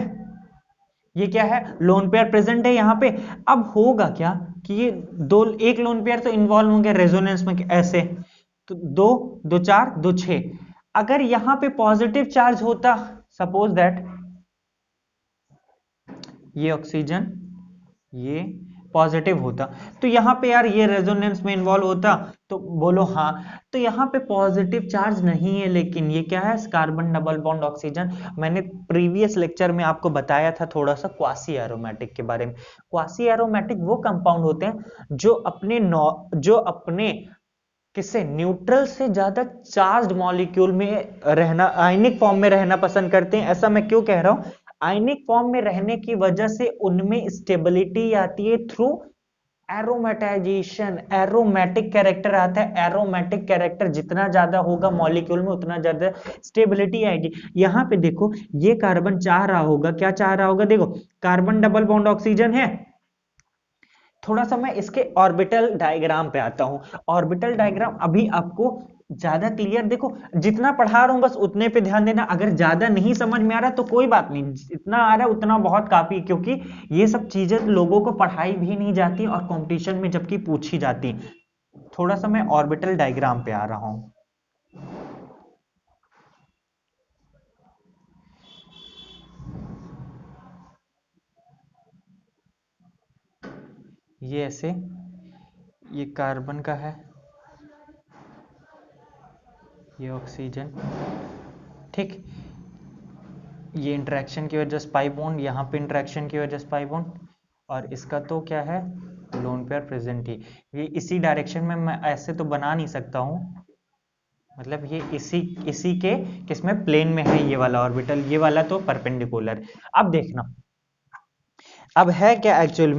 ये क्या है, लोन पेयर प्रेजेंट है यहां पे। अब होगा क्या कि ये एक लोन पेयर तो इन्वॉल्व होंगे रेजोनेंस में ऐसे, तो 2 2 4 2 6। अगर यहां पे पॉजिटिव चार्ज होता, सपोज दैट ये ऑक्सीजन ये पॉजिटिव होता, तो यहां पे यार ये रेजोनेंस में इन्वॉल्व होता, तो बोलो हाँ। तो यहां पे पॉजिटिव चार्ज नहीं है, लेकिन ये क्या है, कार्बन डबल बॉन्ड ऑक्सीजन। मैंने प्रीवियस लेक्चर में आपको बताया था थोड़ा सा क्वासी एरोमेटिक के बारे में। क्वासी एरोमेटिक वो कंपाउंड होते हैं जो अपने किससे, न्यूट्रल से ज्यादा चार्ज मॉलिक्यूल में रहना, आयनिक फॉर्म में रहना पसंद करते हैं। ऐसा मैं क्यों कह रहा हूं, आयनिक फॉर्म में रहने की वजह से उनमें स्टेबिलिटी आती है थ्रू एरोमेटाइजेशन, एरोमेटिक कैरेक्टर आता है। एरोमेटिक कैरेक्टर जितना ज्यादा होगा मॉलिक्यूल में, उतना ज्यादा स्टेबिलिटी आएगी। यहां पे देखो ये कार्बन चाह रहा होगा, क्या चाह रहा होगा, देखो कार्बन डबल बॉन्ड ऑक्सीजन है। थोड़ा सा मैं इसके ऑर्बिटल डायग्राम पे आता हूं। ऑर्बिटल डायग्राम अभी आपको ज्यादा क्लियर, देखो जितना पढ़ा रहा हूं बस उतने पे ध्यान देना। अगर ज्यादा नहीं समझ में आ रहा तो कोई बात नहीं, इतना आ रहा है उतना बहुत काफी, क्योंकि ये सब चीजें लोगों को पढ़ाई भी नहीं जाती और कंपटीशन में जबकि पूछी जाती। थोड़ा सा मैं ऑर्बिटल डायग्राम पे आ रहा हूं। ये ऐसे, ये कार्बन का है, ये ऑक्सीजन, ठीक। ये इंटरेक्शन की वजह से पाई बॉन्ड, यहाँ पे इंटरेक्शन की वजह से पाई बॉन्ड, और इसका तो क्या है, लोन पेयर प्रेजेंट ही। ये इसी डायरेक्शन में मैं ऐसे तो बना नहीं सकता हूँ, मतलब ये इसी के किसमें, प्लेन में है ये वाला ऑर्बिटल, ये वाला तो परपेंडिकुलर। अब देखना अब है क्या एक्चुअल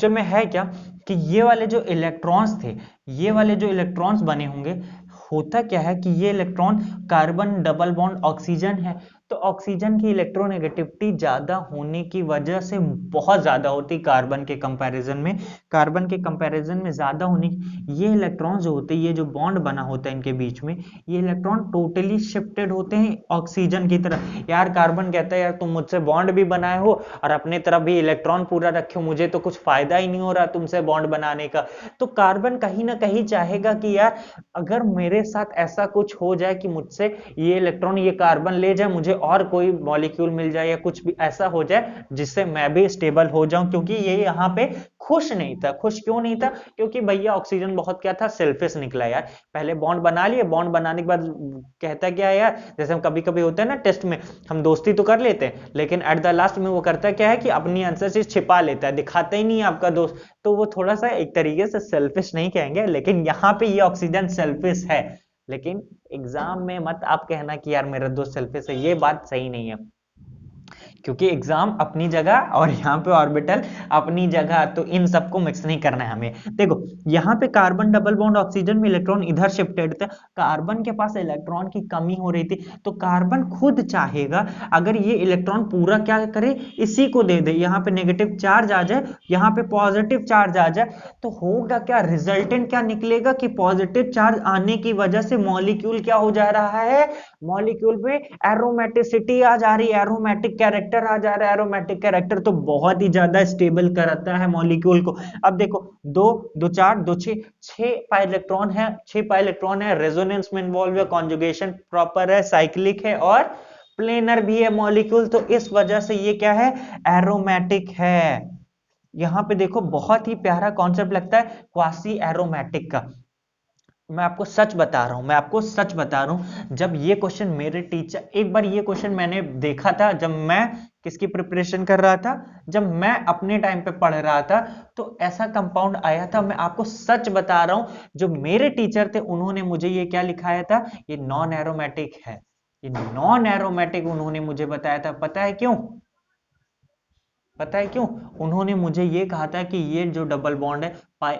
में है क्या कि ये वाले जो इलेक्ट्रॉन्स थे, ये वाले जो इलेक्ट्रॉन्स बने होंगे, होता क्या है कि ये electron carbon double bond oxygen है, तो ऑक्सीजन की इलेक्ट्रोनेगेटिविटी ज्यादा होने की वजह से बहुत ज्यादा होती कार्बन के कंपैरिजन में। कार्बन के कंपैरिजन में ज्यादा होने, ये इलेक्ट्रॉन जो होते हैं, ये जो बॉन्ड बना होता है इनके बीच में, ये इलेक्ट्रॉन टोटली शिफ्टेड होते हैं ऑक्सीजन की तरफ। यार कार्बन कहता है यार तुम मुझसे बॉन्ड भी बनाए हो और अपने तरफ भी इलेक्ट्रॉन पूरा रखे हो, मुझे तो कुछ फायदा ही नहीं हो रहा तुमसे बॉन्ड बनाने का। तो कार्बन कहीं ना कहीं चाहेगा कि यार अगर मेरे साथ ऐसा कुछ हो जाए कि मुझसे ये इलेक्ट्रॉन ये कार्बन ले जाए, मुझे और कोई मॉलिक्यूल मिल जाए या कुछ भी ऐसा हो जाए जिससे मैं भी स्टेबल हो जाऊं, क्योंकि ये यहाँ पे खुश नहीं था। खुश क्यों नहीं था? क्योंकि भैया ऑक्सीजन बहुत क्या था, सेल्फिश निकला यार। पहले बॉन्ड बना लिए, बॉन्ड बनाने के बाद कहता क्या है यार, जैसे हम कभी कभी होता है ना टेस्ट में, हम दोस्ती तो कर लेते हैं लेकिन एट द लास्ट में वो करता क्या है कि अपनी आंसर चीज छिपा लेता है, दिखाता ही नहीं है आपका दोस्त। तो वो थोड़ा सा एक तरीके से सेल्फिश नहीं कहेंगे, लेकिन यहाँ पे ये ऑक्सीजन सेल्फिश है। लेकिन एग्जाम में मत आप कहना कि यार मेरा दोस्त सेल्फिश है, ये बात सही नहीं है, क्योंकि एग्जाम अपनी जगह और यहाँ पे ऑर्बिटल अपनी जगह, तो इन सबको मिक्स नहीं करना है हमें। देखो यहाँ पे कार्बन डबल बॉन्ड ऑक्सीजन में इलेक्ट्रॉन इधर शिफ्टेड था, कार्बन के पास इलेक्ट्रॉन की कमी हो रही थी, तो कार्बन खुद चाहेगा अगर ये इलेक्ट्रॉन पूरा क्या करे, इसी को दे दे, यहाँ पे नेगेटिव चार्ज आ जाए, यहाँ पे पॉजिटिव चार्ज आ जाए, तो होगा क्या, रिजल्टेंट क्या निकलेगा कि पॉजिटिव चार्ज आने की वजह से मॉलिक्यूल क्या हो जा रहा है, मॉलिक्यूल में एरोमेटिसिटी आ जा रही है, एरोमेटिक कैरेक्टर आ जा रहा है। एरोमेटिक कैरेक्टर तो बहुत ही ज्यादा स्टेबल कराता है मॉलिक्यूल को। अब देखो दो दो चार दो छह, 6 पाई इलेक्ट्रॉन है, 6 पाई इलेक्ट्रॉन है, रेजोनेंस में इन्वॉल्व है, कॉन्जुगेशन प्रॉपर है, साइक्लिक है और प्लेनर भी है मॉलिक्यूल, तो इस वजह से ये क्या है, एरोमेटिक है। यहां पे देखो बहुत ही प्यारा कॉन्सेप्ट लगता है क्वासी एरोमेटिक का। मैं आपको सच बता रहा हूं, मैं आपको सच बता रहा हूं, जब ये क्वेश्चन मेरे टीचर, एक बार ये क्वेश्चन मैंने देखा था जब मैं किसकी प्रिपरेशन कर रहा था, जब मैं अपने टाइम पे पढ़ रहा था, तो ऐसा कंपाउंड आया था। मैं आपको सच बता रहा हूं, जो मेरे टीचर थे उन्होंने मुझे ये क्या लिखाया था, ये नॉन एरोमेटिक है, ये नॉन एरोमेटिक उन्होंने मुझे बताया था। पता है क्यों? पता है क्यों? उन्होंने मुझे ये कहा था कि ये जो डबल बॉन्ड है,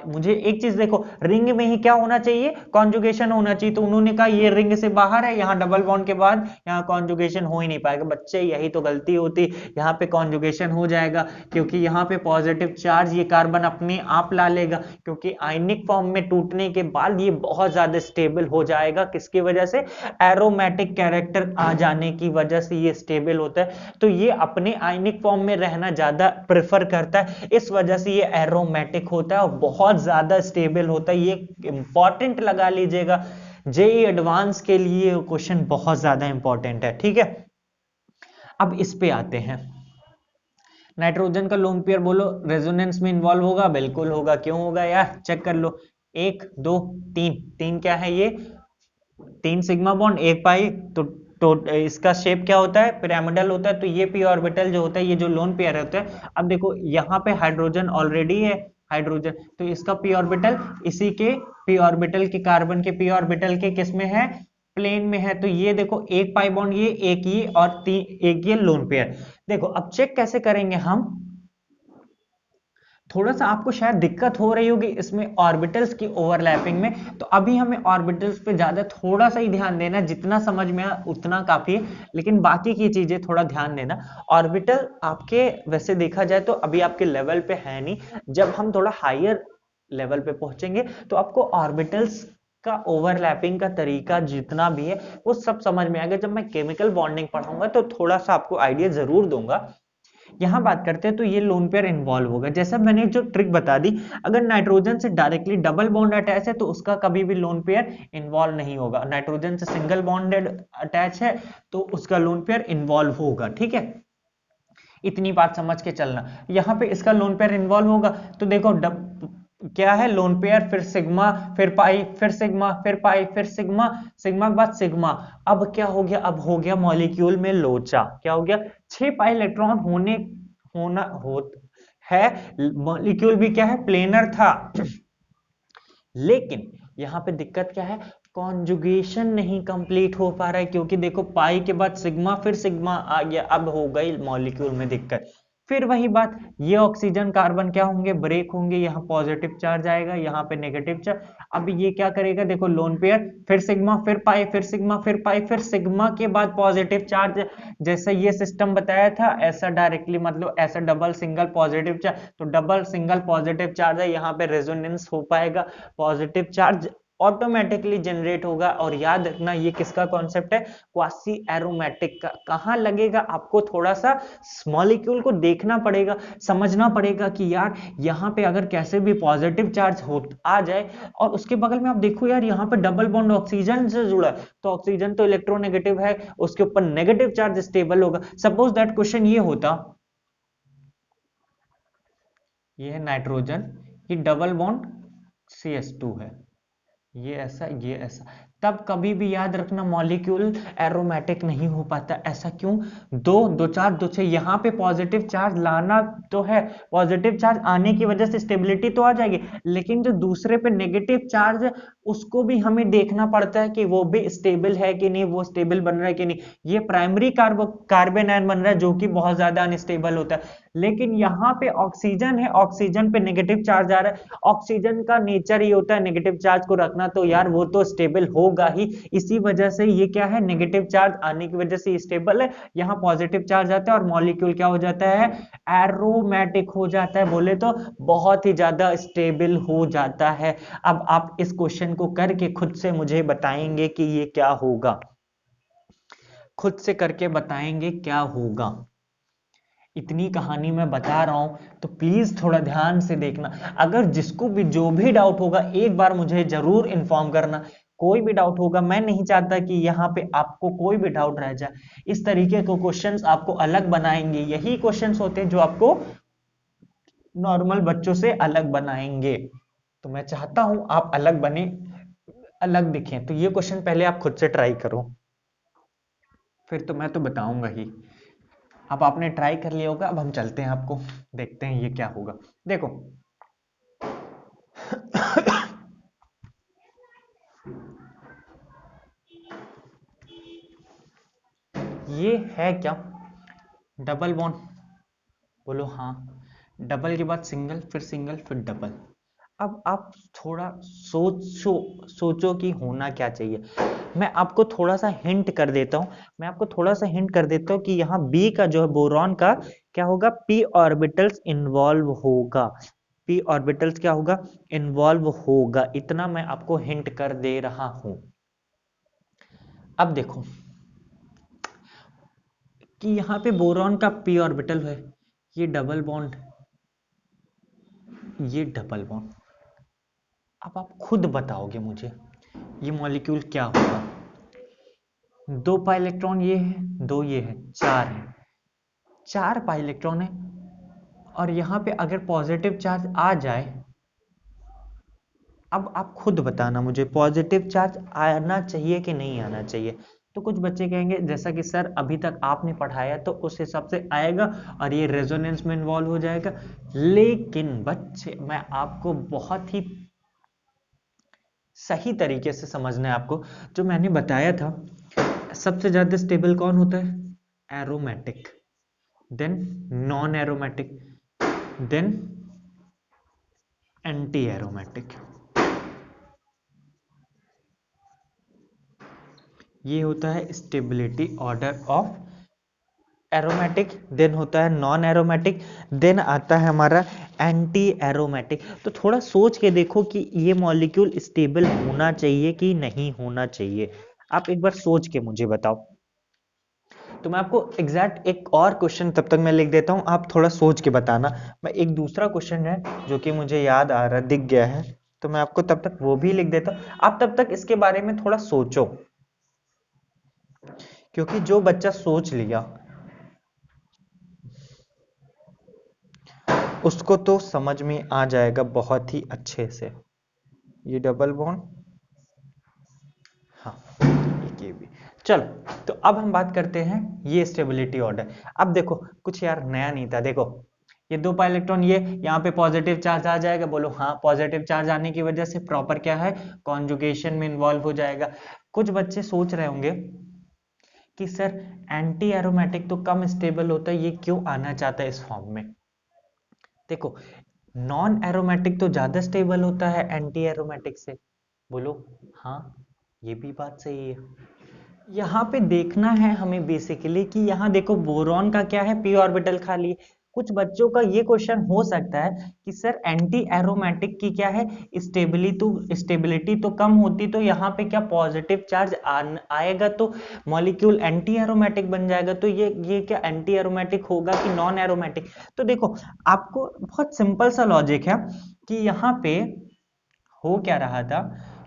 मुझे एक चीज देखो, रिंग में ही क्या होना चाहिए, कॉन्जुगेशन होना चाहिए, तो उन्होंने कहा ये रिंग से बाहर है, यहाँ डबल बॉन्ड के बाद यहाँ कॉन्जुगेशन हो ही नहीं पाएगा। बच्चे यही तो गलती होती, यहाँ पे कॉन्जुगेशन हो जाएगा क्योंकि यहाँ पे पॉजिटिव चार्ज ये कार्बन अपने आप ला लेगा, क्योंकि आयनिक फॉर्म में टूटने के बाद ये बहुत ज्यादा स्टेबल हो जाएगा। किसकी वजह से? एरोमेटिक कैरेक्टर आ जाने की वजह से ये स्टेबल होता है, तो ये अपने आयनिक फॉर्म में रहना ज्यादा प्रेफर करता है, इस वजह से ये एरोमेटिक होता है और बहुत ज्यादा स्टेबल होता है। ये इंपॉर्टेंट लगा लीजिएगा, जेई एडवांस के लिए क्वेश्चन बहुत ज्यादा इंपॉर्टेंट है, ठीक है। अब इस पे आते हैं, नाइट्रोजन का लोन पेयर बोलो रेजोनेंस में इन्वॉल्व होगा, बिल्कुल होगा, क्यों होगा यार, चेक कर लो, 1 2 3, 3 क्या है ये, 3 सिग्मा बॉन्ड 1 पाई, तो इसका शेप क्या होता है, पिरामिडल होता है, तो ये पी ऑर्बिटल जो होता है, ये जो लोन पेयर होता है। अब देखो यहाँ पे हाइड्रोजन ऑलरेडी है, हाइड्रोजन, तो इसका पी ऑर्बिटल इसी के पी ऑर्बिटल के, कार्बन के पी ऑर्बिटल के किस में है, प्लेन में है, तो ये देखो 1 पाई बॉन्ड ये, एक ये और एक ये लोन पेयर। देखो अब चेक कैसे करेंगे हम, थोड़ा सा आपको शायद दिक्कत हो रही होगी इसमें ऑर्बिटल्स की ओवरलैपिंग में, तो अभी हमें ऑर्बिटल्स पे ज्यादा थोड़ा सा ही ध्यान देना, जितना समझ में आया उतना काफी है, लेकिन बाकी की चीजें थोड़ा ध्यान देना। ऑर्बिटल आपके वैसे देखा जाए तो अभी आपके लेवल पे है नहीं, जब हम थोड़ा हायर लेवल पे पहुंचेंगे तो आपको ऑर्बिटल्स का ओवरलैपिंग का तरीका जितना भी है वो सब समझ में आएगा। जब मैं केमिकल बॉन्डिंग पढ़ाऊंगा तो थोड़ा सा आपको आइडिया जरूर दूंगा। यहां बात करते हैं तो ये लोन पेयर इन्वॉल्व होगा, जैसा मैंने जो ट्रिक बता दी, अगर नाइट्रोजन से डायरेक्टली डबल बॉन्ड अटैच है तो उसका कभी भी लोन पेयर इन्वॉल्व नहीं होगा, नाइट्रोजन से सिंगल बॉन्डेड अटैच है तो उसका लोन पेयर इन्वॉल्व होगा, ठीक है। इतनी बात समझ के चलना, यहां पे इसका लोन पेयर इन्वॉल्व होगा, तो देखो क्या है, लोन पेयर, फिर सिग्मा, फिर पाई, फिर सिग्मा, फिर पाई, फिर सिग्मा, सिग्मा के बाद सिग्मा। अब क्या हो गया, अब हो गया मॉलिक्यूल में लोचा, क्या हो गया, 6 पाई इलेक्ट्रॉन है, मॉलिक्यूल भी क्या है, प्लेनर था। लेकिन यहां पे दिक्कत क्या है, कॉन्जुगेशन नहीं कंप्लीट हो पा रहा है, क्योंकि देखो पाई के बाद सिग्मा, फिर सिग्मा आ गया, अब हो गई मॉलिक्यूल में दिक्कत। फिर वही बात, ये ऑक्सीजन कार्बन क्या होंगे, ब्रेक होंगे, यहाँ पॉजिटिव चार्ज आएगा, यहाँ पे नेगेटिव चार्ज। अब ये क्या करेगा, देखो लोन पेयर, फिर सिग्मा, फिर पाई, फिर सिग्मा, फिर पाई, फिर सिग्मा के बाद पॉजिटिव चार्ज। जैसे ये सिस्टम बताया था ऐसा डायरेक्टली, मतलब ऐसा डबल सिंगल पॉजिटिव चार्ज, तो डबल सिंगल पॉजिटिव चार्ज है, यहाँ पे रेजोनेंस हो पाएगा, पॉजिटिव चार्ज ऑटोमेटिकली जनरेट होगा। और याद रखना ये किसका कॉन्सेप्ट है, क्वासी एरोमेटिक का। कहाँ लगेगा, आपको थोड़ा सा मॉलिक्यूल को देखना पड़ेगा, समझना पड़ेगा कि यार यहाँ पे अगर कैसे भी पॉजिटिव चार्ज हो आ जाए, और उसके बगल में आप देखो यार यहाँ पे डबल बॉन्ड ऑक्सीजन से जुड़ा है, तो ऑक्सीजन तो इलेक्ट्रोनेगेटिव है, उसके ऊपर नेगेटिव चार्ज स्टेबल होगा। सपोज दैट क्वेश्चन ये होता, ये है नाइट्रोजन, ये डबल बॉन्ड CH2 है, ये ऐसा, ये ऐसा, तब कभी भी याद रखना मॉलिक्यूल एरोमेटिक नहीं हो पाता। ऐसा क्यों, दो दो चार दो छह, यहाँ पे पॉजिटिव चार्ज लाना तो है, पॉजिटिव चार्ज आने की वजह से स्टेबिलिटी तो आ जाएगी, लेकिन जो दूसरे पे नेगेटिव चार्ज, उसको भी हमें देखना पड़ता है कि वो भी स्टेबल है कि नहीं, वो स्टेबल बन रहा है कि नहीं। ये प्राइमरी कार्बन आयन बन रहा है जो कि बहुत ज्यादा अनस्टेबल होता है, लेकिन यहाँ पे ऑक्सीजन है, ऑक्सीजन पे नेगेटिव चार्ज आ रहा है, ऑक्सीजन का नेचर ही होता है नेगेटिव चार्ज को रखना, तो यार वो तो स्टेबल होगा ही। इसी वजह से ये क्या है, नेगेटिव चार्ज आने की वजह से स्टेबल है, यहाँ पॉजिटिव चार्ज आता है और मॉलिक्यूल क्या हो जाता है, एरोमेटिक हो जाता है, बोले तो बहुत ही ज्यादा स्टेबल हो जाता है। अब आप इस क्वेश्चन को करके खुद से मुझे बताएंगे कि ये क्या होगा, खुद से करके बताएंगे क्या होगा। इतनी कहानी मैं बता रहा हूं तो प्लीज थोड़ा ध्यान से देखना। अगर जिसको भी जो भी डाउट होगा एक बार मुझे जरूर इन्फॉर्म करना, कोई भी डाउट होगा, मैं नहीं चाहता कि यहाँ पे आपको कोई भी डाउट रह जाए। इस तरीके के क्वेश्चंस आपको अलग बनाएंगे, यही क्वेश्चंस होते हैं जो आपको नॉर्मल बच्चों से अलग बनाएंगे। तो मैं चाहता हूं आप अलग बने, अलग दिखें। तो ये क्वेश्चन पहले आप खुद से ट्राई करो, फिर तो मैं तो बताऊंगा ही। अब आपने ट्राई कर लिया होगा, अब हम चलते हैं, आपको देखते हैं ये क्या होगा। देखो ये है क्या, डबल बॉन्ड, बोलो हाँ, डबल के बाद सिंगल, फिर सिंगल, फिर डबल। अब आप थोड़ा सोचो कि होना क्या चाहिए। मैं आपको थोड़ा सा हिंट कर देता हूं, मैं आपको थोड़ा सा हिंट कर देता हूं कि यहाँ बी का जो है बोरॉन का क्या होगा, पी ऑर्बिटल्स इन्वॉल्व होगा, पी ऑर्बिटल्स क्या होगा, इन्वॉल्व होगा, इतना मैं आपको हिंट कर दे रहा हूं। अब देखो कि यहाँ पे बोरॉन का पी ऑर्बिटल है, ये डबल बॉन्ड, ये डबल बॉन्ड। अब आप खुद बताओगे मुझे ये मॉलिक्यूल क्या होगा। दो पाई इलेक्ट्रॉन ये है, दो ये है, चार है, चार पाई इलेक्ट्रॉन है, और यहां पे अगर पॉजिटिव चार्ज आ जाए, अब आप खुद बताना मुझे पॉजिटिव चार्ज आना चाहिए कि नहीं आना चाहिए। तो कुछ बच्चे कहेंगे जैसा कि सर अभी तक आपने पढ़ाया तो उस हिसाब से आएगा और ये रेजोनेंस में इन्वॉल्व हो जाएगा, लेकिन बच्चे मैं आपको बहुत ही सही तरीके से समझना है आपको। जो मैंने बताया था सबसे ज्यादा स्टेबल कौन होता है, aromatic, then non aromatic, then anti aromatic. ये होता है stability order of aromatic, then होता है नॉन एरोमेटिक, देन आता है हमारा एंटी एरोमेटिक। तो थोड़ा सोच के देखो कि ये मॉलिक्यूल स्टेबल होना चाहिए कि नहीं होना चाहिए, आप एक बार सोच के मुझे बताओ। तो मैं आपको एग्जैक्ट एक और क्वेश्चन तब तक मैं लिख देता हूं, आप थोड़ा सोच के बताना। मैं एक दूसरा क्वेश्चन है जो कि मुझे याद आ रहा, दिख गया है, तो मैं आपको तब तक वो भी लिख देता हूं, आप तब तक इसके बारे में थोड़ा सोचो, क्योंकि जो बच्चा सोच लिया उसको तो समझ में आ जाएगा बहुत ही अच्छे से। ये डबल बॉन्ड, हाँ ये भी। चलो तो अब हम बात करते हैं ये स्टेबिलिटी ऑर्डर। अब देखो कुछ यार नया नहीं था, देखो ये दो पाई इलेक्ट्रॉन, ये यहाँ पे पॉजिटिव चार्ज आ जाएगा, बोलो हाँ, पॉजिटिव चार्ज आने की वजह से प्रॉपर क्या है, कॉन्जुगेशन में इन्वॉल्व हो जाएगा। कुछ बच्चे सोच रहे होंगे कि सर एंटी एरोमेटिक तो कम स्टेबल होता है, ये क्यों आना चाहता है इस फॉर्म में? देखो, नॉन एरोमेटिक तो ज्यादा स्टेबल होता है एंटी एरोमेटिक से, बोलो हाँ, ये भी बात सही है। यहाँ पे देखना है हमें बेसिकली कि यहाँ देखो बोरॉन का क्या है, पी ऑर्बिटल खाली है। कुछ बच्चों का ये क्वेश्चन हो सकता है कि सर एंटी एरोमेटिक की क्या है, स्टेबिलिटी तो कम होती, तो यहाँ पे क्या पॉजिटिव चार्ज आएगा तो मॉलिक्यूल एंटी एरोमेटिक बन जाएगा, तो ये क्या एंटी एरोमेटिक होगा कि नॉन एरोमेटिक? तो देखो, आपको बहुत सिंपल सा लॉजिक है कि यहाँ पे हो क्या रहा था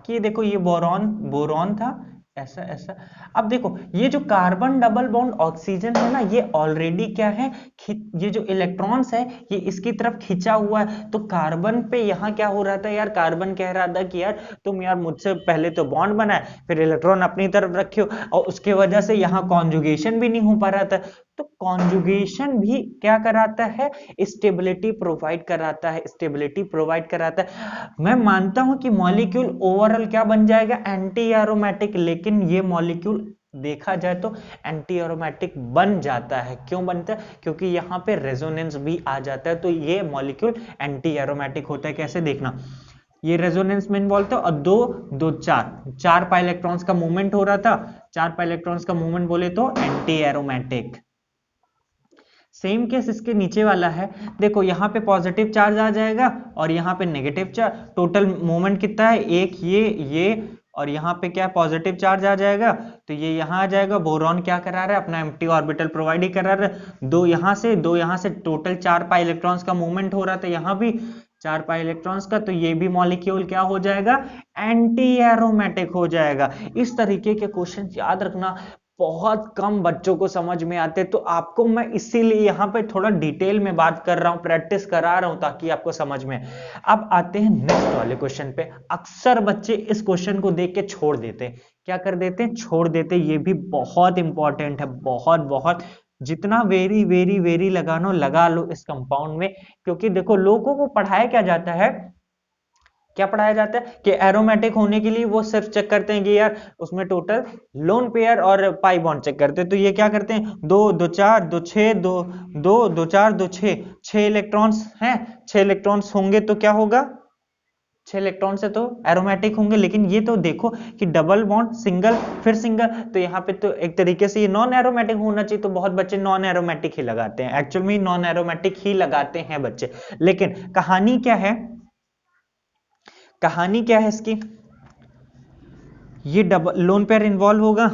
कि देखो ये बोरॉन बोरॉन था, ऐसा ऐसा। अब देखो ये जो कार्बन डबल बॉन्ड ऑक्सीजन है ना, ये ऑलरेडी क्या है, ये जो इलेक्ट्रॉन्स है ये इसकी तरफ खिंचा हुआ है, तो कार्बन पे यहाँ क्या हो रहा था यार, कार्बन कह रहा था कि यार तुम यार मुझसे पहले तो बॉन्ड बनाए, फिर इलेक्ट्रॉन अपनी तरफ रखे हो, और उसके वजह से यहाँ कॉन्जुगेशन भी नहीं हो पा रहा था। तो कॉन्जुगेशन भी क्या कराता है, स्टेबिलिटी प्रोवाइड कराता है, स्टेबिलिटी प्रोवाइड कराता है। मैं मानता हूं कि मॉलिक्यूल ओवरऑल क्या बन जाएगा, एंटी एरोमेटिक, लेकिन ये मॉलिक्यूल देखा जाए तो एंटी एरोमेटिक बन जाता है। क्यों बनता है? क्योंकि यहाँ पे रेजोनेंस भी आ जाता है, तो ये मॉलिक्यूल एंटी एरोमेटिक होता है। कैसे देखना, ये रेजोनेंस में इन्वॉल्व था और दो दो चार पाई इलेक्ट्रॉन्स का मूवमेंट हो रहा था, चार पाई इलेक्ट्रॉन्स का मूवमेंट बोले तो एंटी एरोमेटिक। सेम केस इसके नीचे वाला है, देखो यहाँ पे पॉजिटिव चार्ज आ जाएगा और यहाँ पे नेगेटिव चार्ज, टोटल मोमेंट कितना है, एक ये और यहाँ पे क्या पॉजिटिव चार्ज आ जाएगा, तो ये यहाँ आ जाएगा। बोरॉन क्या करा रहा है, अपना एम्प्टी ऑर्बिटल प्रोवाइड ही करा रहा है, दो यहाँ से टोटल 4 पाई इलेक्ट्रॉन्स का मूवमेंट हो रहा था, यहाँ भी 4 पाई इलेक्ट्रॉन्स का, तो ये भी मॉलिक्यूल क्या हो जाएगा, एंटी एरोमेटिक हो जाएगा। इस तरीके के क्वेश्चन याद रखना बहुत कम बच्चों को समझ में आते, तो आपको मैं इसीलिए यहाँ पे थोड़ा डिटेल में बात कर रहा हूँ, प्रैक्टिस करा रहा हूँ ताकि आपको समझ में। अब आते हैं नेक्स्ट वाले क्वेश्चन पे। अक्सर बच्चे इस क्वेश्चन को देख के छोड़ देते हैं, क्या कर देते हैं, छोड़ देते। ये भी बहुत इंपॉर्टेंट है, बहुत बहुत, जितना वेरी वेरी वेरी लगानो लगा लो इस कंपाउंड में, क्योंकि देखो लोगों को पढ़ाया क्या जाता है, क्या पढ़ाया जाता है कि एरोमेटिक होने के लिए वो सिर्फ चेक करते हैं कि यार उसमें टोटल लोन पेयर और पाई बॉन्ड चेक करते हैं, तो ये क्या करते हैं, दो दो चार दो छः दो दो दो चार दो छः इलेक्ट्रॉन्स हैं, 6 इलेक्ट्रॉन्स होंगे तो क्या होगा, 6 इलेक्ट्रॉन से तो एरोमेटिक होंगे। लेकिन ये तो देखो कि डबल बॉन्ड सिंगल फिर सिंगल, तो यहाँ पे तो एक तरीके से ये नॉन एरोमेटिक होना चाहिए, तो बहुत बच्चे नॉन एरोमेटिक ही लगाते हैं, एक्चुअल में नॉन एरोमेटिक ही लगाते हैं बच्चे। लेकिन कहानी क्या है, कहानी क्या है इसकी, ये डबल लोन पेयर इन्वॉल्व होगा,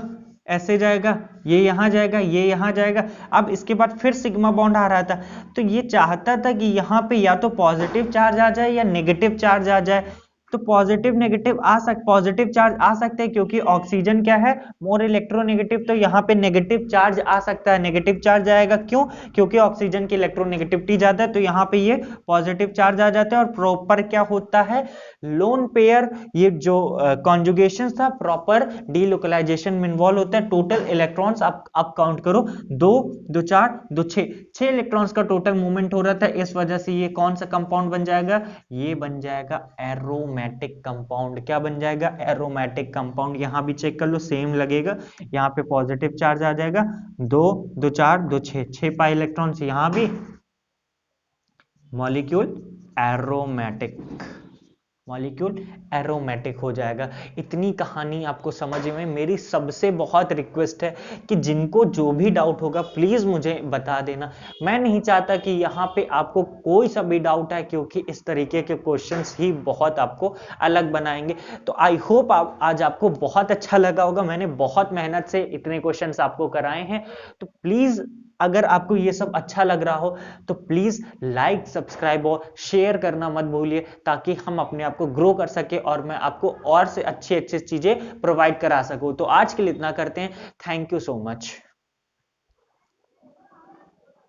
ऐसे जाएगा, ये यहां जाएगा, ये यहां जाएगा। अब इसके बाद फिर सिग्मा बॉन्ड आ रहा था, तो ये चाहता था कि यहां पे या तो पॉजिटिव चार्ज आ जाए या नेगेटिव चार्ज आ जाए, तो पॉजिटिव चार्ज आ सकते हैं, क्योंकि ऑक्सीजन क्या है, मोर इलेक्ट्रोनेगेटिव, तो यहाँ पे नेगेटिव चार्ज आ सकता है, नेगेटिव चार्ज आएगा। क्यों? क्योंकि ऑक्सीजन की इलेक्ट्रोनेगेटिविटी ज्यादा है, तो यहाँ पे ये पॉजिटिव चार्ज आ जाता है। और प्रॉपर क्या होता है, लोन पेयर, ये जो कॉन्जुगेशन था प्रॉपर डीलोकलाइजेशन में इन्वॉल्व होता है। टोटल इलेक्ट्रॉन्स आप काउंट करो, दो दो चार दो छह इलेक्ट्रॉन्स का टोटल मूवमेंट हो रहा था, इस वजह से ये कौन सा कंपाउंड बन जाएगा, ये बन जाएगा एरोमेटिक कंपाउंड। क्या बन जाएगा, एरोमेटिक कंपाउंड। यहां भी चेक कर लो, सेम लगेगा, यहाँ पे पॉजिटिव चार्ज आ जाएगा, दो दो चार दो छह पाई इलेक्ट्रॉन्स, यहां भी मॉलिक्यूल एरोमेटिक, मॉलिक्यूल एरोमेटिक हो जाएगा। इतनी कहानी आपको समझ में, मेरी सबसे बहुत रिक्वेस्ट है कि जिनको जो भी डाउट होगा प्लीज मुझे बता देना। मैं नहीं चाहता कि यहाँ पे आपको कोई सा भी डाउट है, क्योंकि इस तरीके के क्वेश्चंस ही बहुत आपको अलग बनाएंगे। तो आई होप आज आपको बहुत अच्छा लगा होगा, मैंने बहुत मेहनत से इतने क्वेश्चंस आपको कराए हैं। तो प्लीज अगर आपको ये सब अच्छा लग रहा हो तो प्लीज लाइक, सब्सक्राइब और शेयर करना मत भूलिए, ताकि हम अपने आप को ग्रो कर सके और मैं आपको और से अच्छी अच्छी चीजें प्रोवाइड करा सकूं। तो आज के लिए इतना करते हैं, थैंक यू सो मच।